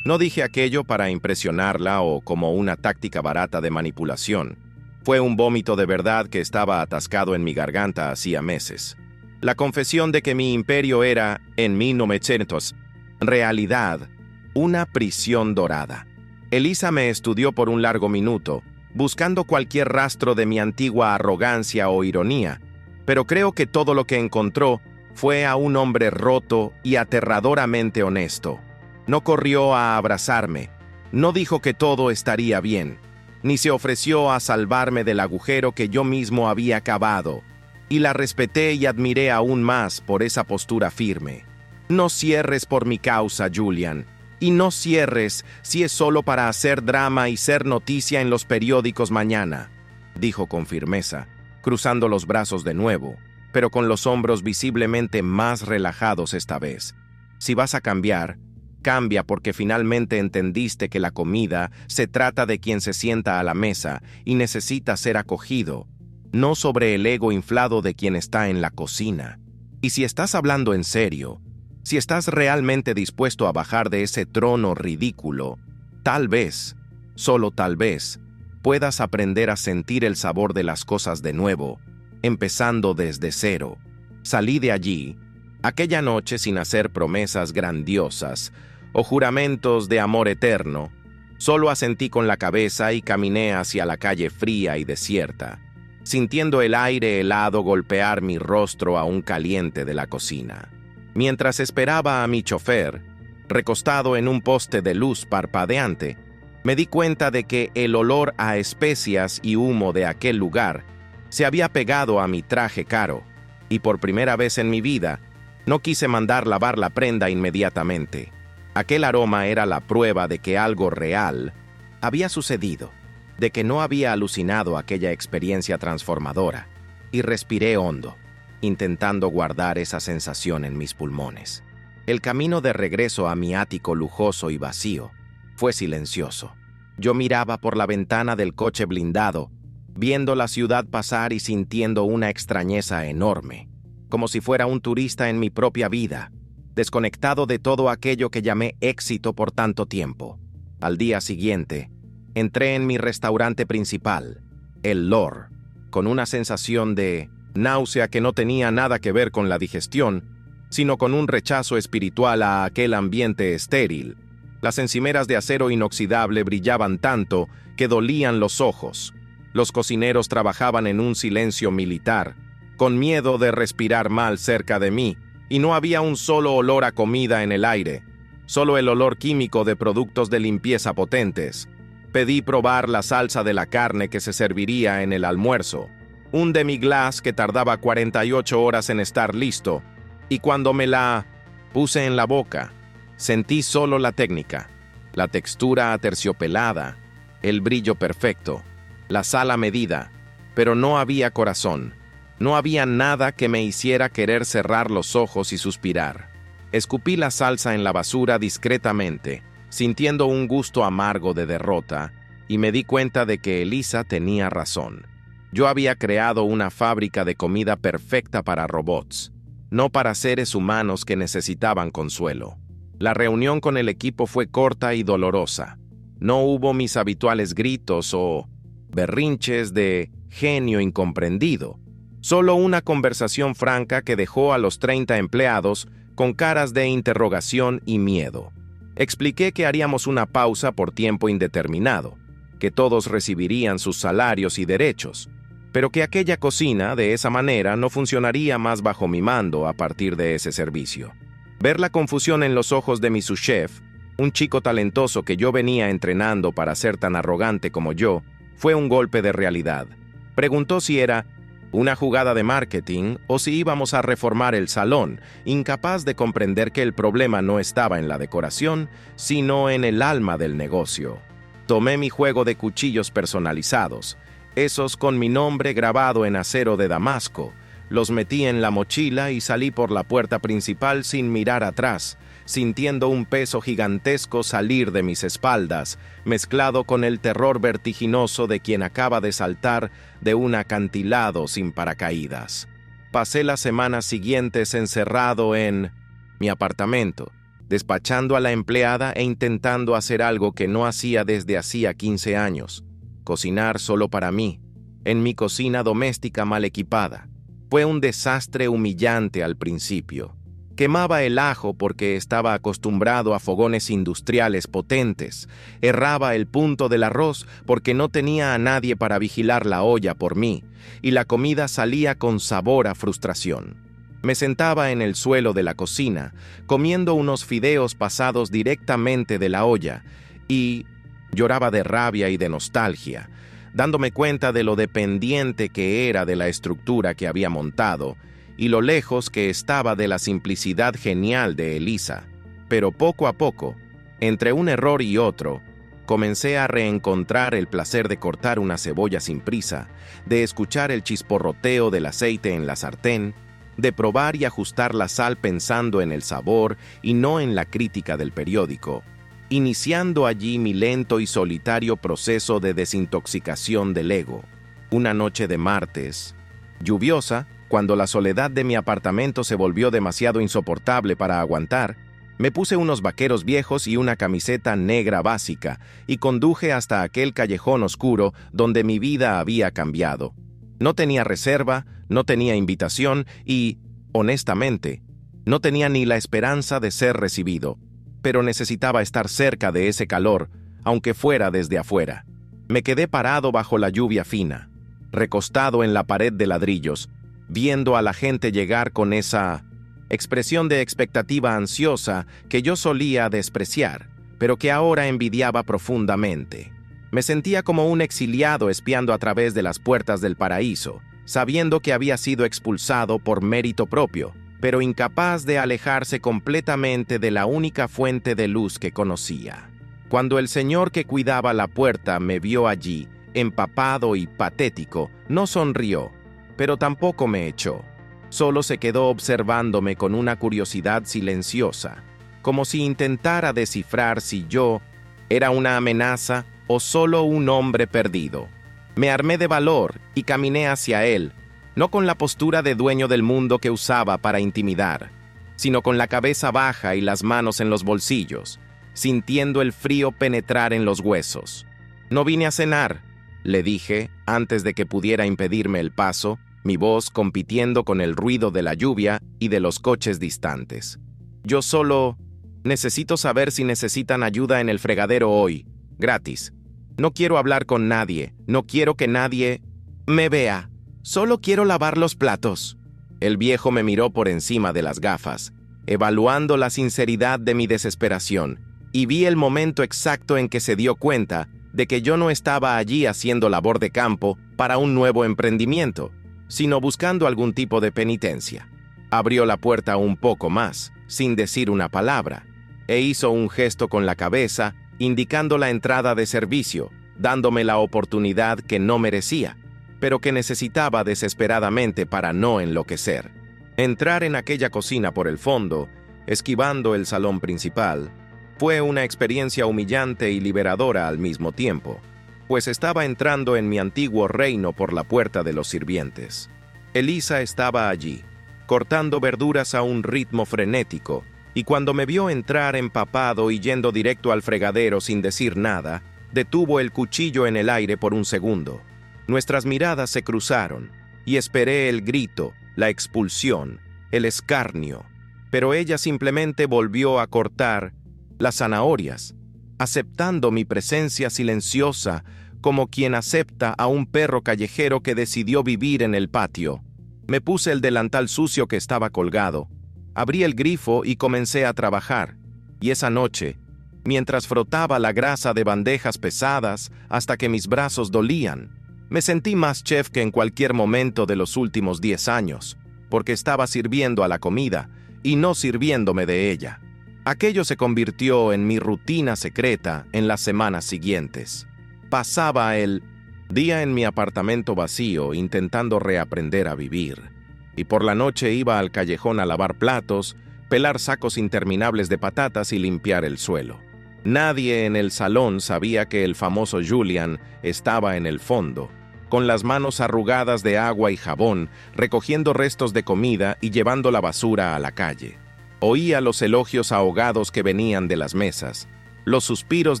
No dije aquello para impresionarla o como una táctica barata de manipulación. Fue un vómito de verdad que estaba atascado en mi garganta hacía meses. La confesión de que mi imperio era, en 1900, realidad, una prisión dorada. Elisa me estudió por un largo minuto, buscando cualquier rastro de mi antigua arrogancia o ironía, pero creo que todo lo que encontró fue a un hombre roto y aterradoramente honesto. No corrió a abrazarme, no dijo que todo estaría bien, ni se ofreció a salvarme del agujero que yo mismo había cavado, y la respeté y admiré aún más por esa postura firme. No cierres por mi causa, Julian, y no cierres si es solo para hacer drama y ser noticia en los periódicos mañana, dijo con firmeza, cruzando los brazos de nuevo, pero con los hombros visiblemente más relajados esta vez. Si vas a cambiar, cambia porque finalmente entendiste que la comida se trata de quien se sienta a la mesa y necesita ser acogido, no sobre el ego inflado de quien está en la cocina. Y si estás hablando en serio, si estás realmente dispuesto a bajar de ese trono ridículo, tal vez, solo tal vez, puedas aprender a sentir el sabor de las cosas de nuevo, empezando desde cero. Salí de allí, aquella noche sin hacer promesas grandiosas o juramentos de amor eterno, solo asentí con la cabeza y caminé hacia la calle fría y desierta, sintiendo el aire helado golpear mi rostro aún caliente de la cocina. Mientras esperaba a mi chofer, recostado en un poste de luz parpadeante, me di cuenta de que el olor a especias y humo de aquel lugar se había pegado a mi traje caro, y por primera vez en mi vida, no quise mandar lavar la prenda inmediatamente. Aquel aroma era la prueba de que algo real había sucedido, de que no había alucinado aquella experiencia transformadora, y respiré hondo, intentando guardar esa sensación en mis pulmones. El camino de regreso a mi ático lujoso y vacío fue silencioso. Yo miraba por la ventana del coche blindado, viendo la ciudad pasar y sintiendo una extrañeza enorme, como si fuera un turista en mi propia vida, desconectado de todo aquello que llamé éxito por tanto tiempo. Al día siguiente, entré en mi restaurante principal, el Lore, con una sensación de náusea que no tenía nada que ver con la digestión, sino con un rechazo espiritual a aquel ambiente estéril. Las encimeras de acero inoxidable brillaban tanto que dolían los ojos. Los cocineros trabajaban en un silencio militar, con miedo de respirar mal cerca de mí, y no había un solo olor a comida en el aire, solo el olor químico de productos de limpieza potentes. Pedí probar la salsa de la carne que se serviría en el almuerzo, un demi-glace que tardaba 48 horas en estar listo, y cuando me la puse en la boca, sentí solo la técnica, la textura aterciopelada, el brillo perfecto, la sal a medida, pero no había corazón, no había nada que me hiciera querer cerrar los ojos y suspirar. Escupí la salsa en la basura discretamente, sintiendo un gusto amargo de derrota, y me di cuenta de que Elisa tenía razón. Yo había creado una fábrica de comida perfecta para robots, no para seres humanos que necesitaban consuelo. La reunión con el equipo fue corta y dolorosa. No hubo mis habituales gritos o berrinches de genio incomprendido, solo una conversación franca que dejó a los 30 empleados con caras de interrogación y miedo. Expliqué que haríamos una pausa por tiempo indeterminado, que todos recibirían sus salarios y derechos, pero que aquella cocina, de esa manera, no funcionaría más bajo mi mando a partir de ese servicio. Ver la confusión en los ojos de mi sous-chef, un chico talentoso que yo venía entrenando para ser tan arrogante como yo, fue un golpe de realidad. Preguntó si era una jugada de marketing o si íbamos a reformar el salón, incapaz de comprender que el problema no estaba en la decoración, sino en el alma del negocio. Tomé mi juego de cuchillos personalizados, esos con mi nombre grabado en acero de Damasco, los metí en la mochila y salí por la puerta principal sin mirar atrás, sintiendo un peso gigantesco salir de mis espaldas, mezclado con el terror vertiginoso de quien acaba de saltar de un acantilado sin paracaídas. Pasé las semanas siguientes encerrado en mi apartamento, despachando a la empleada e intentando hacer algo que no hacía desde hacía 15 años, cocinar solo para mí, en mi cocina doméstica mal equipada. Fue un desastre humillante al principio. Quemaba el ajo porque estaba acostumbrado a fogones industriales potentes. Erraba el punto del arroz porque no tenía a nadie para vigilar la olla por mí, y la comida salía con sabor a frustración. Me sentaba en el suelo de la cocina, comiendo unos fideos pasados directamente de la olla, y lloraba de rabia y de nostalgia, dándome cuenta de lo dependiente que era de la estructura que había montado y lo lejos que estaba de la simplicidad genial de Elisa. Pero poco a poco, entre un error y otro, comencé a reencontrar el placer de cortar una cebolla sin prisa, de escuchar el chisporroteo del aceite en la sartén, de probar y ajustar la sal pensando en el sabor y no en la crítica del periódico, iniciando allí mi lento y solitario proceso de desintoxicación del ego. Una noche de martes, lluviosa, cuando la soledad de mi apartamento se volvió demasiado insoportable para aguantar, me puse unos vaqueros viejos y una camiseta negra básica y conduje hasta aquel callejón oscuro donde mi vida había cambiado. No tenía reserva, no tenía invitación y, honestamente, no tenía ni la esperanza de ser recibido, pero necesitaba estar cerca de ese calor, aunque fuera desde afuera. Me quedé parado bajo la lluvia fina, recostado en la pared de ladrillos, viendo a la gente llegar con esa expresión de expectativa ansiosa que yo solía despreciar, pero que ahora envidiaba profundamente. Me sentía como un exiliado espiando a través de las puertas del paraíso, sabiendo que había sido expulsado por mérito propio, pero incapaz de alejarse completamente de la única fuente de luz que conocía. Cuando el señor que cuidaba la puerta me vio allí, empapado y patético, no sonrió, pero tampoco me echó. Solo se quedó observándome con una curiosidad silenciosa, como si intentara descifrar si yo era una amenaza o solo un hombre perdido. Me armé de valor y caminé hacia él, no con la postura de dueño del mundo que usaba para intimidar, sino con la cabeza baja y las manos en los bolsillos, sintiendo el frío penetrar en los huesos. «No vine a cenar», le dije, antes de que pudiera impedirme el paso, mi voz compitiendo con el ruido de la lluvia y de los coches distantes. «Yo solo necesito saber si necesitan ayuda en el fregadero hoy, gratis. No quiero hablar con nadie, no quiero que nadie me vea. Solo quiero lavar los platos». El viejo me miró por encima de las gafas, evaluando la sinceridad de mi desesperación, y vi el momento exacto en que se dio cuenta de que yo no estaba allí haciendo labor de campo para un nuevo emprendimiento, sino buscando algún tipo de penitencia. Abrió la puerta un poco más, sin decir una palabra, e hizo un gesto con la cabeza, indicando la entrada de servicio, dándome la oportunidad que no merecía, pero que necesitaba desesperadamente para no enloquecer. Entrar en aquella cocina por el fondo, esquivando el salón principal, fue una experiencia humillante y liberadora al mismo tiempo, pues estaba entrando en mi antiguo reino por la puerta de los sirvientes. Elisa estaba allí, cortando verduras a un ritmo frenético, y cuando me vio entrar empapado y yendo directo al fregadero sin decir nada, detuvo el cuchillo en el aire por un segundo. Nuestras miradas se cruzaron, y esperé el grito, la expulsión, el escarnio, pero ella simplemente volvió a cortar las zanahorias, aceptando mi presencia silenciosa como quien acepta a un perro callejero que decidió vivir en el patio. Me puse el delantal sucio que estaba colgado, abrí el grifo y comencé a trabajar, y esa noche, mientras frotaba la grasa de bandejas pesadas hasta que mis brazos dolían, Me sentí más chef que en cualquier momento de los últimos 10 años, porque estaba sirviendo a la comida y no sirviéndome de ella. Aquello se convirtió en mi rutina secreta en las semanas siguientes. Pasaba el día en mi apartamento vacío intentando reaprender a vivir, y por la noche iba al callejón a lavar platos, pelar sacos interminables de patatas y limpiar el suelo. Nadie en el salón sabía que el famoso Julian estaba en el fondo, con las manos arrugadas de agua y jabón, recogiendo restos de comida y llevando la basura a la calle. Oía los elogios ahogados que venían de las mesas, los suspiros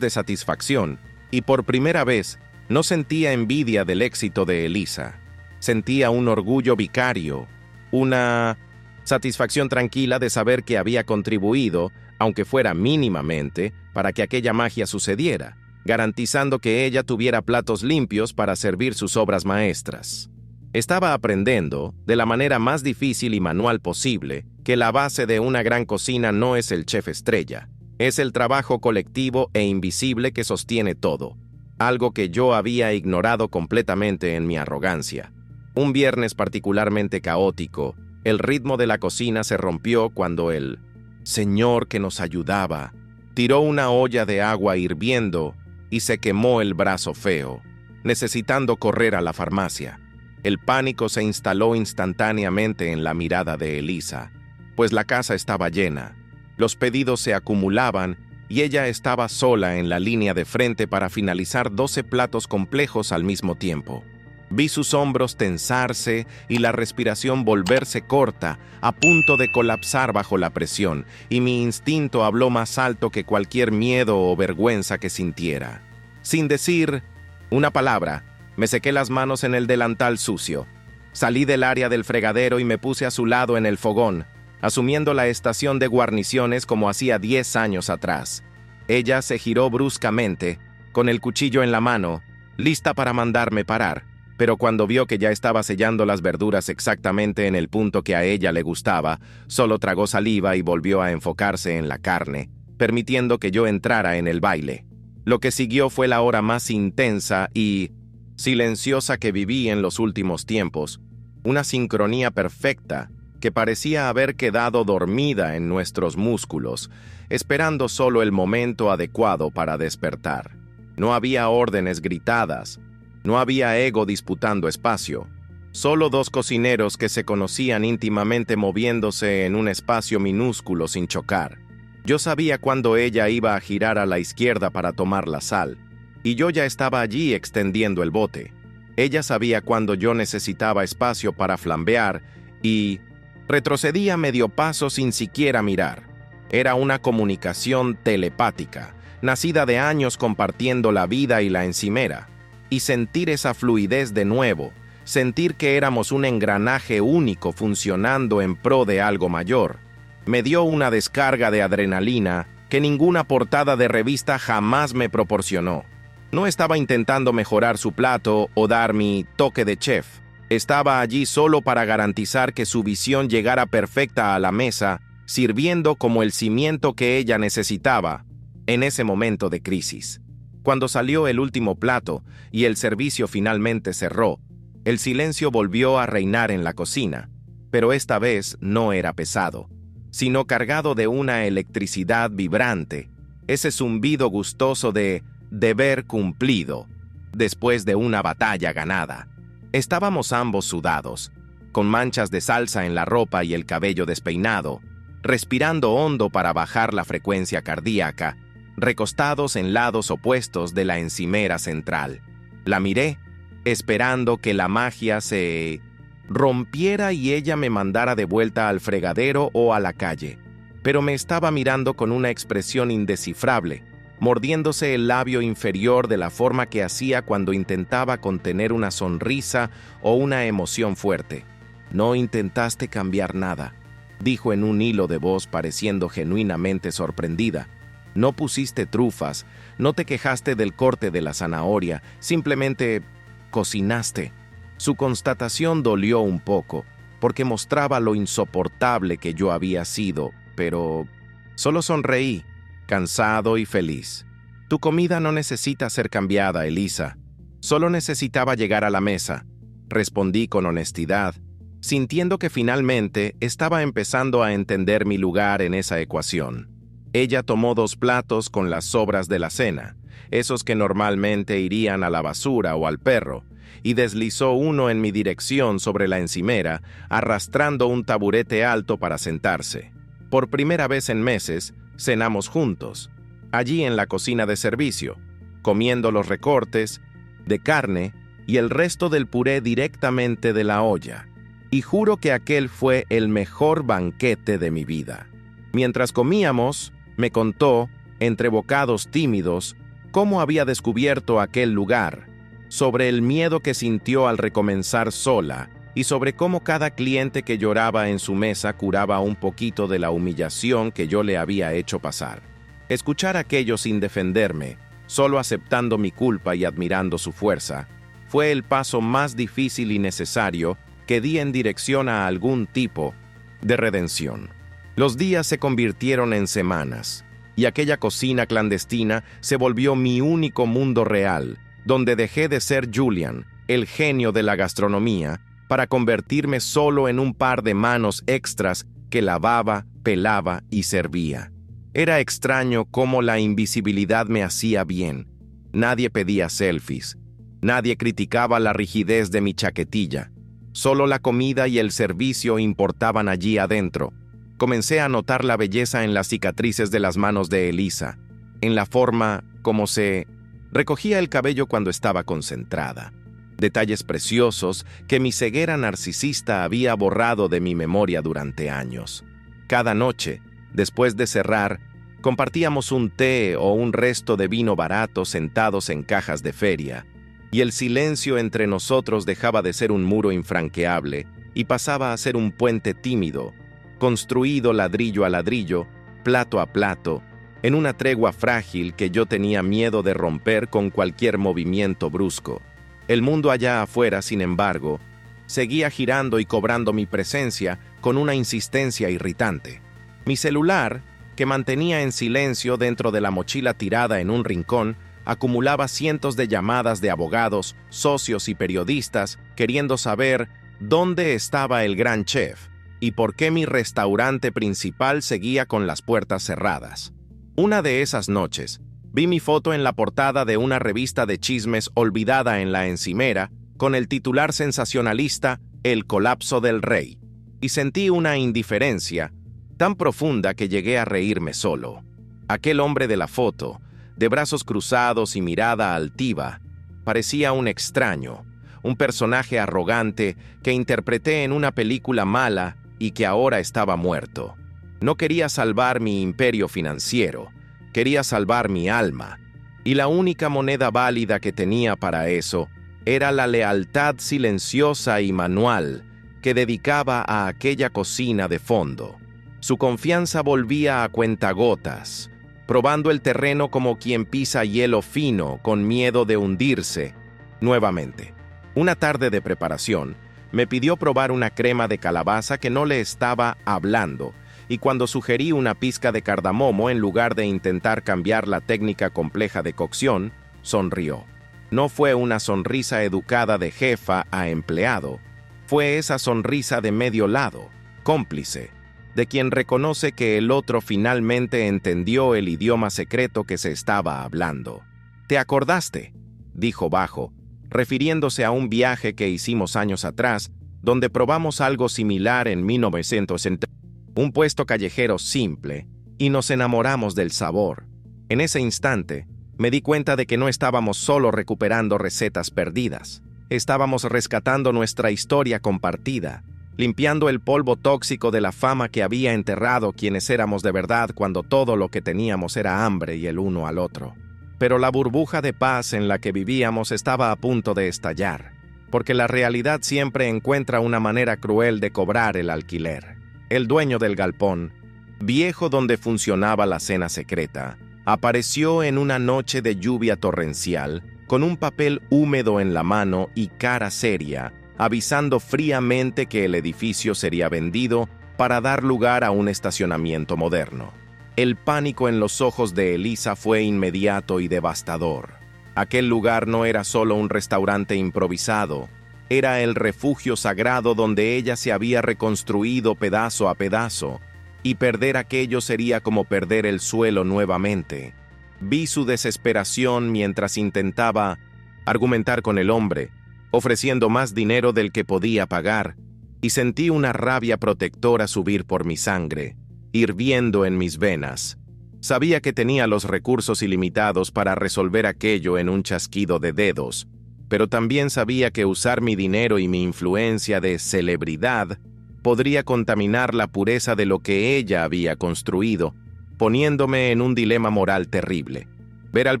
de satisfacción, y por primera vez no sentía envidia del éxito de Elisa. Sentía un orgullo vicario, una satisfacción tranquila de saber que había contribuido, aunque fuera mínimamente, para que aquella magia sucediera, garantizando que ella tuviera platos limpios para servir sus obras maestras. Estaba aprendiendo, de la manera más difícil y manual posible, que la base de una gran cocina no es el chef estrella, es el trabajo colectivo e invisible que sostiene todo, algo que yo había ignorado completamente en mi arrogancia. Un viernes particularmente caótico, el ritmo de la cocina se rompió cuando el señor que nos ayudaba tiró una olla de agua hirviendo y se quemó el brazo feo, necesitando correr a la farmacia. El pánico se instaló instantáneamente en la mirada de Elisa, pues la casa estaba llena, los pedidos se acumulaban y ella estaba sola en la línea de frente para finalizar 12 platos complejos al mismo tiempo. Vi sus hombros tensarse y la respiración volverse corta, a punto de colapsar bajo la presión, y mi instinto habló más alto que cualquier miedo o vergüenza que sintiera. Sin decir una palabra, me sequé las manos en el delantal sucio. Salí del área del fregadero y me puse a su lado en el fogón, asumiendo la estación de guarniciones como hacía 10 años atrás. Ella se giró bruscamente, con el cuchillo en la mano, lista para mandarme parar, pero cuando vio que ya estaba sellando las verduras exactamente en el punto que a ella le gustaba, solo tragó saliva y volvió a enfocarse en la carne, permitiendo que yo entrara en el baile. Lo que siguió fue la hora más intensa y silenciosa que viví en los últimos tiempos, una sincronía perfecta que parecía haber quedado dormida en nuestros músculos, esperando solo el momento adecuado para despertar. No había órdenes gritadas, no había ego disputando espacio, solo dos cocineros que se conocían íntimamente moviéndose en un espacio minúsculo sin chocar. Yo sabía cuándo ella iba a girar a la izquierda para tomar la sal, y yo ya estaba allí extendiendo el bote. Ella sabía cuándo yo necesitaba espacio para flambear y retrocedía medio paso sin siquiera mirar. Era una comunicación telepática, nacida de años compartiendo la vida y la encimera. Y sentir esa fluidez de nuevo, sentir que éramos un engranaje único funcionando en pro de algo mayor, me dio una descarga de adrenalina que ninguna portada de revista jamás me proporcionó. No estaba intentando mejorar su plato o dar mi toque de chef. Estaba allí solo para garantizar que su visión llegara perfecta a la mesa, sirviendo como el cimiento que ella necesitaba en ese momento de crisis. Cuando salió el último plato y el servicio finalmente cerró, el silencio volvió a reinar en la cocina, pero esta vez no era pesado, sino cargado de una electricidad vibrante, ese zumbido gustoso de deber cumplido, después de una batalla ganada. Estábamos ambos sudados, con manchas de salsa en la ropa y el cabello despeinado, respirando hondo para bajar la frecuencia cardíaca, recostados en lados opuestos de la encimera central. La miré, esperando que la magia se rompiera y ella me mandara de vuelta al fregadero o a la calle, pero me estaba mirando con una expresión indescifrable, mordiéndose el labio inferior de la forma que hacía cuando intentaba contener una sonrisa o una emoción fuerte. «No intentaste cambiar nada», dijo en un hilo de voz pareciendo genuinamente sorprendida. «No pusiste trufas, no te quejaste del corte de la zanahoria, simplemente cocinaste». Su constatación dolió un poco, porque mostraba lo insoportable que yo había sido, pero solo sonreí, cansado y feliz. «Tu comida no necesita ser cambiada, Elisa. Solo necesitaba llegar a la mesa. Respondí con honestidad, sintiendo que finalmente estaba empezando a entender mi lugar en esa ecuación. Ella tomó 2 platos con las sobras de la cena, esos que normalmente irían a la basura o al perro, y deslizó uno en mi dirección sobre la encimera, arrastrando un taburete alto para sentarse. Por primera vez en meses, cenamos juntos, allí en la cocina de servicio, comiendo los recortes de carne y el resto del puré directamente de la olla. Y juro que aquel fue el mejor banquete de mi vida. Mientras comíamos, me contó, entre bocados tímidos, cómo había descubierto aquel lugar, sobre el miedo que sintió al recomenzar sola y sobre cómo cada cliente que lloraba en su mesa curaba un poquito de la humillación que yo le había hecho pasar. Escuchar aquello sin defenderme, solo aceptando mi culpa y admirando su fuerza, fue el paso más difícil y necesario que di en dirección a algún tipo de redención. Los días se convirtieron en semanas, y aquella cocina clandestina se volvió mi único mundo real, donde dejé de ser Julian, el genio de la gastronomía, para convertirme solo en un par de manos extras que lavaba, pelaba y servía. Era extraño cómo la invisibilidad me hacía bien. Nadie pedía selfies. Nadie criticaba la rigidez de mi chaquetilla. Solo la comida y el servicio importaban allí adentro. Comencé a notar la belleza en las cicatrices de las manos de Elisa, en la forma como se recogía el cabello cuando estaba concentrada. Detalles preciosos que mi ceguera narcisista había borrado de mi memoria durante años. Cada noche, después de cerrar, compartíamos un té o un resto de vino barato sentados en cajas de feria, y el silencio entre nosotros dejaba de ser un muro infranqueable y pasaba a ser un puente tímido, construido ladrillo a ladrillo, plato a plato, en una tregua frágil que yo tenía miedo de romper con cualquier movimiento brusco. El mundo allá afuera, sin embargo, seguía girando y cobrando mi presencia con una insistencia irritante. Mi celular, que mantenía en silencio dentro de la mochila tirada en un rincón, acumulaba cientos de llamadas de abogados, socios y periodistas queriendo saber dónde estaba el gran chef y por qué mi restaurante principal seguía con las puertas cerradas. Una de esas noches, vi mi foto en la portada de una revista de chismes olvidada en la encimera, con el titular sensacionalista El colapso del rey, y sentí una indiferencia tan profunda que llegué a reírme solo. Aquel hombre de la foto, de brazos cruzados y mirada altiva, parecía un extraño, un personaje arrogante que interpreté en una película mala y que ahora estaba muerto. No quería salvar mi imperio financiero, quería salvar mi alma, y la única moneda válida que tenía para eso era la lealtad silenciosa y manual que dedicaba a aquella cocina de fondo. Su confianza volvía a cuentagotas, probando el terreno como quien pisa hielo fino con miedo de hundirse nuevamente. Una tarde de preparación, me pidió probar una crema de calabaza que no le estaba hablando, y cuando sugerí una pizca de cardamomo en lugar de intentar cambiar la técnica compleja de cocción, sonrió. No fue una sonrisa educada de jefa a empleado, fue esa sonrisa de medio lado, cómplice, de quien reconoce que el otro finalmente entendió el idioma secreto que se estaba hablando. «¿Te acordaste?», dijo bajo, refiriéndose a un viaje que hicimos años atrás, donde probamos algo similar en 1970. Un puesto callejero simple, y nos enamoramos del sabor. En ese instante, me di cuenta de que no estábamos solo recuperando recetas perdidas. Estábamos rescatando nuestra historia compartida, limpiando el polvo tóxico de la fama que había enterrado quienes éramos de verdad cuando todo lo que teníamos era hambre y el uno al otro. Pero la burbuja de paz en la que vivíamos estaba a punto de estallar, porque la realidad siempre encuentra una manera cruel de cobrar el alquiler. El dueño del galpón, viejo donde funcionaba la cena secreta, apareció en una noche de lluvia torrencial, con un papel húmedo en la mano y cara seria, avisando fríamente que el edificio sería vendido para dar lugar a un estacionamiento moderno. El pánico en los ojos de Elisa fue inmediato y devastador. Aquel lugar no era solo un restaurante improvisado, era el refugio sagrado donde ella se había reconstruido pedazo a pedazo, y perder aquello sería como perder el suelo nuevamente. Vi su desesperación mientras intentaba argumentar con el hombre, ofreciendo más dinero del que podía pagar, y sentí una rabia protectora subir por mi sangre, hirviendo en mis venas. Sabía que tenía los recursos ilimitados para resolver aquello en un chasquido de dedos, pero también sabía que usar mi dinero y mi influencia de celebridad podría contaminar la pureza de lo que ella había construido, poniéndome en un dilema moral terrible. Ver al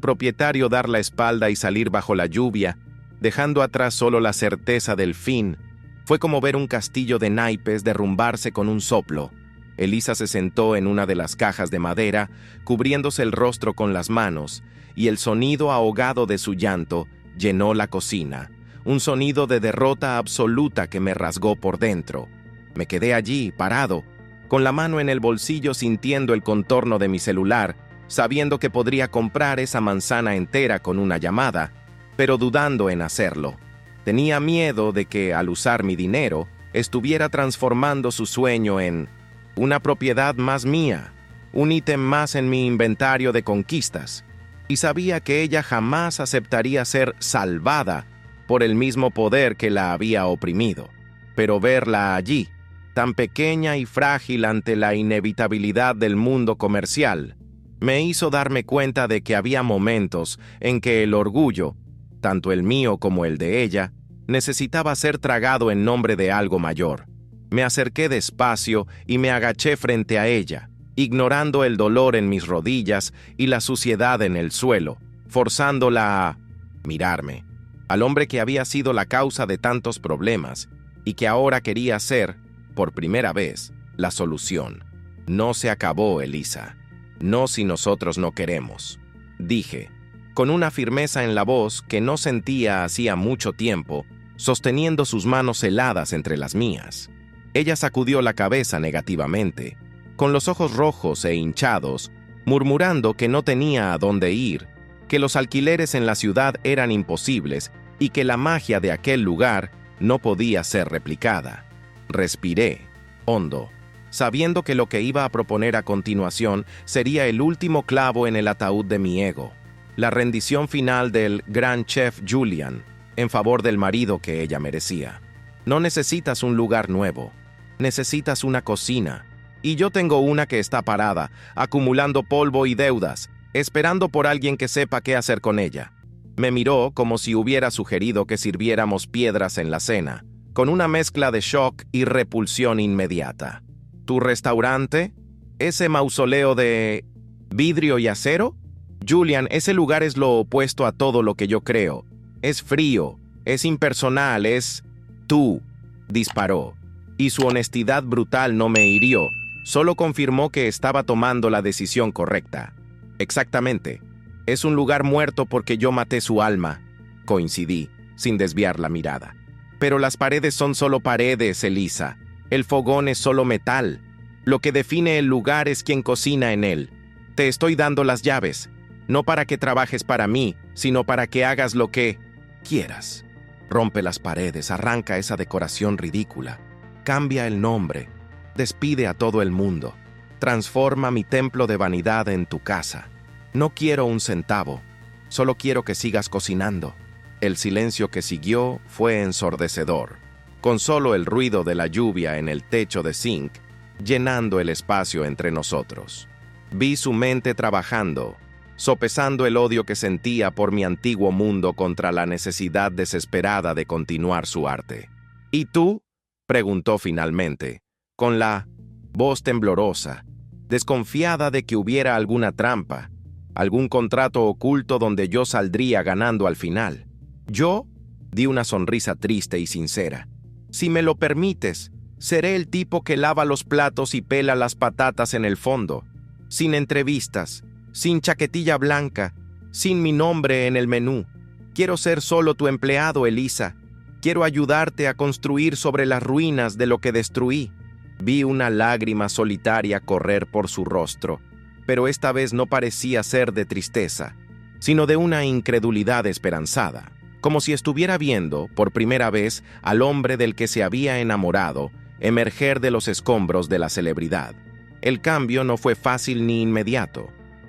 propietario dar la espalda y salir bajo la lluvia, dejando atrás solo la certeza del fin, fue como ver un castillo de naipes derrumbarse con un soplo. Elisa se sentó en una de las cajas de madera, cubriéndose el rostro con las manos, y el sonido ahogado de su llanto llenó la cocina, un sonido de derrota absoluta que me rasgó por dentro. Me quedé allí, parado, con la mano en el bolsillo sintiendo el contorno de mi celular, sabiendo que podría comprar esa manzana entera con una llamada, pero dudando en hacerlo. Tenía miedo de que, al usar mi dinero, estuviera transformando su sueño en una propiedad más mía, un ítem más en mi inventario de conquistas, y sabía que ella jamás aceptaría ser salvada por el mismo poder que la había oprimido. Pero verla allí, tan pequeña y frágil ante la inevitabilidad del mundo comercial, me hizo darme cuenta de que había momentos en que el orgullo, tanto el mío como el de ella, necesitaba ser tragado en nombre de algo mayor. Me acerqué despacio y me agaché frente a ella, ignorando el dolor en mis rodillas y la suciedad en el suelo, forzándola a mirarme, al hombre que había sido la causa de tantos problemas y que ahora quería ser, por primera vez, la solución. No se acabó, Elisa. No si nosotros no queremos, dije, con una firmeza en la voz que no sentía hacía mucho tiempo, sosteniendo sus manos heladas entre las mías. Ella sacudió la cabeza negativamente, con los ojos rojos e hinchados, murmurando que no tenía a dónde ir, que los alquileres en la ciudad eran imposibles y que la magia de aquel lugar no podía ser replicada. Respiré, hondo, sabiendo que lo que iba a proponer a continuación sería el último clavo en el ataúd de mi ego, la rendición final del gran chef Julian en favor del marido que ella merecía. No necesitas un lugar nuevo, necesitas una cocina, y yo tengo una que está parada, acumulando polvo y deudas, esperando por alguien que sepa qué hacer con ella. Me miró como si hubiera sugerido que sirviéramos piedras en la cena, con una mezcla de shock y repulsión inmediata. ¿Tu restaurante? ¿Ese mausoleo de vidrio y acero? Julian, ese lugar es lo opuesto a todo lo que yo creo. Es frío, es impersonal, es... Tú, disparó, y su honestidad brutal no me hirió, solo confirmó que estaba tomando la decisión correcta. Exactamente, es un lugar muerto porque yo maté su alma, coincidí, sin desviar la mirada. Pero las paredes son solo paredes, Elisa. El fogón es solo metal. Lo que define el lugar es quien cocina en él. Te estoy dando las llaves, no para que trabajes para mí, sino para que hagas lo que quieras. Rompe las paredes, arranca esa decoración ridícula, cambia el nombre, despide a todo el mundo, transforma mi templo de vanidad en tu casa. No quiero un centavo, solo quiero que sigas cocinando. El silencio que siguió fue ensordecedor, con solo el ruido de la lluvia en el techo de zinc, llenando el espacio entre nosotros. Vi su mente trabajando, sopesando el odio que sentía por mi antiguo mundo contra la necesidad desesperada de continuar su arte. ¿Y tú?, preguntó finalmente, con la voz temblorosa, desconfiada de que hubiera alguna trampa, algún contrato oculto donde yo saldría ganando al final. Yo di una sonrisa triste y sincera. Si me lo permites, seré el tipo que lava los platos y pela las patatas en el fondo, sin entrevistas, sin chaquetilla blanca, sin mi nombre en el menú. Quiero ser solo tu empleado, Elisa. Quiero ayudarte a construir sobre las ruinas de lo que destruí. Vi una lágrima solitaria correr por su rostro, pero esta vez no parecía ser de tristeza. sino de una incredulidad esperanzada, como si estuviera viendo, por primera vez, al hombre del que se había enamorado emerger de los escombros de la celebridad. El cambio no fue fácil ni inmediato.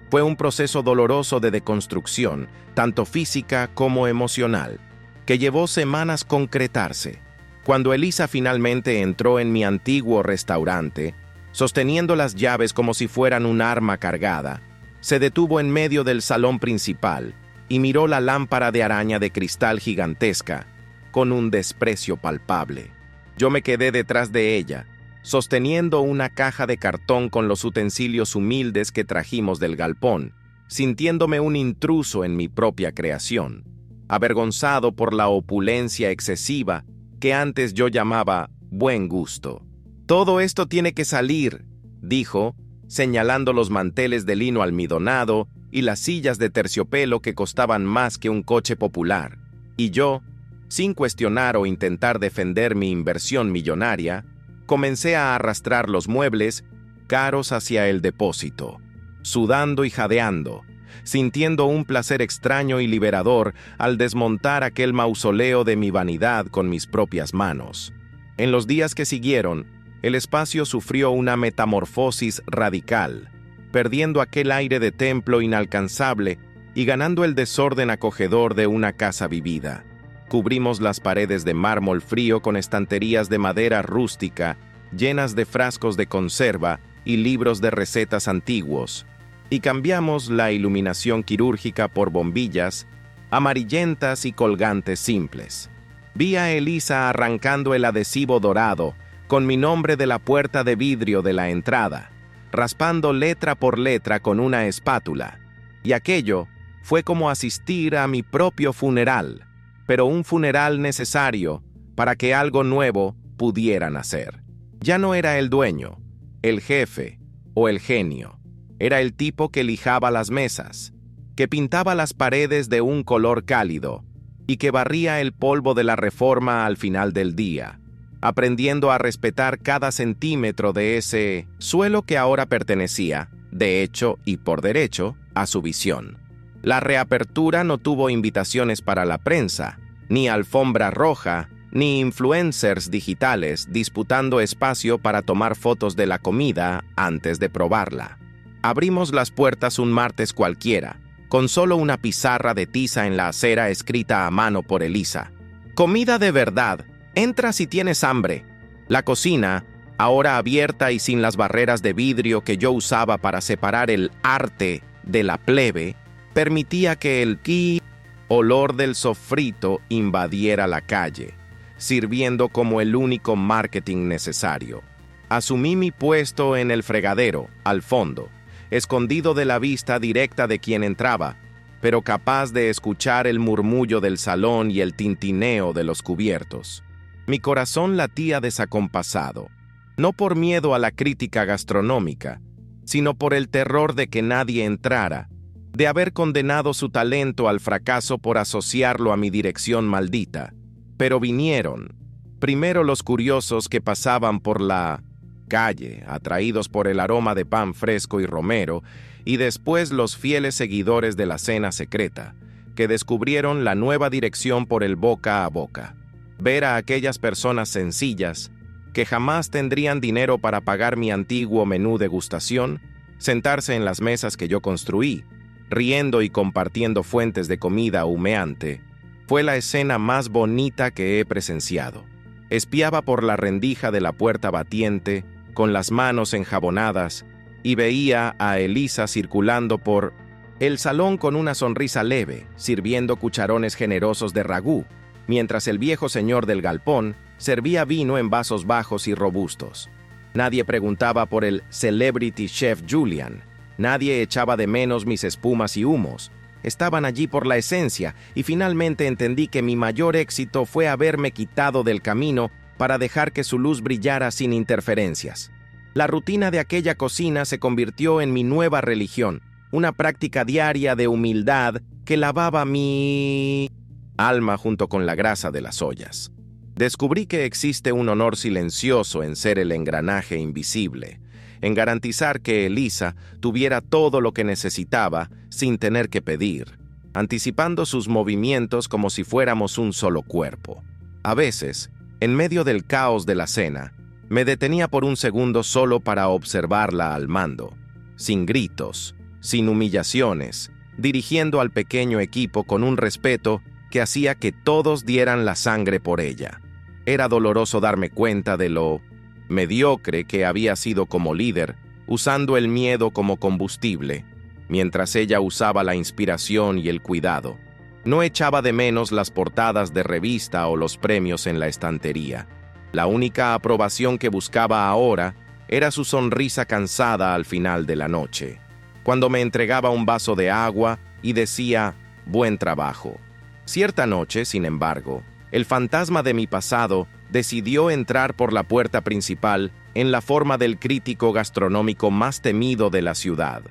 Fue un proceso doloroso de deconstrucción, tanto física como emocional, que llevó semanas concretarse. Cuando Elisa finalmente entró en mi antiguo restaurante, sosteniendo las llaves como si fueran un arma cargada, se detuvo en medio del salón principal y miró la lámpara de araña de cristal gigantesca con un desprecio palpable. Yo me quedé detrás de ella, sosteniendo una caja de cartón con los utensilios humildes que trajimos del galpón, sintiéndome un intruso en mi propia creación, avergonzado por la opulencia excesiva que antes yo llamaba buen gusto. «Todo esto tiene que salir», dijo, señalando los manteles de lino almidonado y las sillas de terciopelo que costaban más que un coche popular. Y yo, sin cuestionar o intentar defender mi inversión millonaria, comencé a arrastrar los muebles caros hacia el depósito, sudando y jadeando, sintiendo un placer extraño y liberador al desmontar aquel mausoleo de mi vanidad con mis propias manos. En los días que siguieron, el espacio sufrió una metamorfosis radical, perdiendo aquel aire de templo inalcanzable y ganando el desorden acogedor de una casa vivida. Cubrimos las paredes de mármol frío con estanterías de madera rústica, llenas de frascos de conserva y libros de recetas antiguos, y cambiamos la iluminación quirúrgica por bombillas amarillentas y colgantes simples. Vi a Elisa arrancando el adhesivo dorado con mi nombre de la puerta de vidrio de la entrada, raspando letra por letra con una espátula, y aquello fue como asistir a mi propio funeral, pero un funeral necesario para que algo nuevo pudiera nacer. Ya no era el dueño, el jefe o el genio. Era el tipo que lijaba las mesas, que pintaba las paredes de un color cálido y que barría el polvo de la reforma al final del día, aprendiendo a respetar cada centímetro de ese suelo que ahora pertenecía, de hecho y por derecho, a su visión. La reapertura no tuvo invitaciones para la prensa, ni alfombra roja, ni influencers digitales disputando espacio para tomar fotos de la comida antes de probarla. Abrimos las puertas un martes cualquiera, con solo una pizarra de tiza en la acera escrita a mano por Elisa. «Comida de verdad. Entra si tienes hambre». La cocina, ahora abierta y sin las barreras de vidrio que yo usaba para separar el arte de la plebe, permitía que el olor del sofrito invadiera la calle, sirviendo como el único marketing necesario. Asumí mi puesto en el fregadero, al fondo, escondido de la vista directa de quien entraba, pero capaz de escuchar el murmullo del salón y el tintineo de los cubiertos. Mi corazón latía desacompasado, no por miedo a la crítica gastronómica, sino por el terror de que nadie entrara, de haber condenado su talento al fracaso por asociarlo a mi dirección maldita. Pero vinieron, primero los curiosos que pasaban por la calle, atraídos por el aroma de pan fresco y romero, y después los fieles seguidores de la cena secreta, que descubrieron la nueva dirección por el boca a boca. Ver a aquellas personas sencillas, que jamás tendrían dinero para pagar mi antiguo menú degustación, sentarse en las mesas que yo construí, riendo y compartiendo fuentes de comida humeante, fue la escena más bonita que he presenciado. Espiaba por la rendija de la puerta batiente, con las manos enjabonadas, y veía a Elisa circulando por el salón con una sonrisa leve, sirviendo cucharones generosos de ragú, mientras el viejo señor del galpón servía vino en vasos bajos y robustos. Nadie preguntaba por el celebrity chef Julian, nadie echaba de menos mis espumas y humos. Estaban allí por la esencia, y finalmente entendí que mi mayor éxito fue haberme quitado del camino para dejar que su luz brillara sin interferencias. La rutina de aquella cocina se convirtió en mi nueva religión, una práctica diaria de humildad que lavaba mi alma junto con la grasa de las ollas. Descubrí que existe un honor silencioso en ser el engranaje invisible, en garantizar que Elisa tuviera todo lo que necesitaba sin tener que pedir. anticipando sus movimientos como si fuéramos un solo cuerpo. A veces, en medio del caos de la cena, me detenía por un segundo solo para observarla al mando, sin gritos, sin humillaciones, dirigiendo al pequeño equipo con un respeto que hacía que todos dieran la sangre por ella. Era doloroso darme cuenta de lo mediocre que había sido como líder, usando el miedo como combustible, mientras ella usaba la inspiración y el cuidado. No echaba de menos las portadas de revista o los premios en la estantería. La única aprobación que buscaba ahora era su sonrisa cansada al final de la noche, cuando me entregaba un vaso de agua y decía, «Buen trabajo». Cierta noche, sin embargo, el fantasma de mi pasado decidió entrar por la puerta principal en la forma del crítico gastronómico más temido de la ciudad.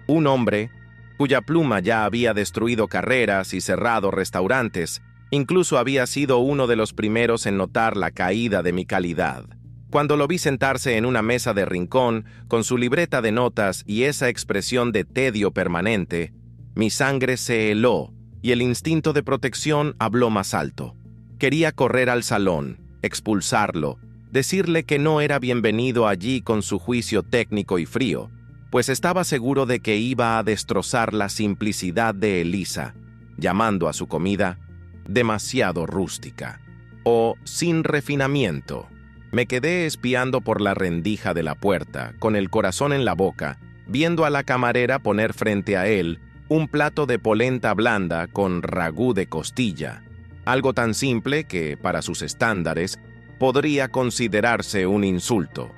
Un hombre cuya pluma ya había destruido carreras y cerrado restaurantes, incluso había sido uno de los primeros en notar la caída de mi calidad. Cuando lo vi sentarse en una mesa de rincón, con su libreta de notas y esa expresión de tedio permanente, mi sangre se heló y el instinto de protección habló más alto. Quería correr al salón, expulsarlo, decirle que no era bienvenido allí con su juicio técnico y frío, pues estaba seguro de que iba a destrozar la simplicidad de Elisa, llamando a su comida demasiado rústica o sin refinamiento. Me quedé espiando por la rendija de la puerta, con el corazón en la boca, viendo a la camarera poner frente a él un plato de polenta blanda con ragú de costilla, algo tan simple que, para sus estándares, podría considerarse un insulto.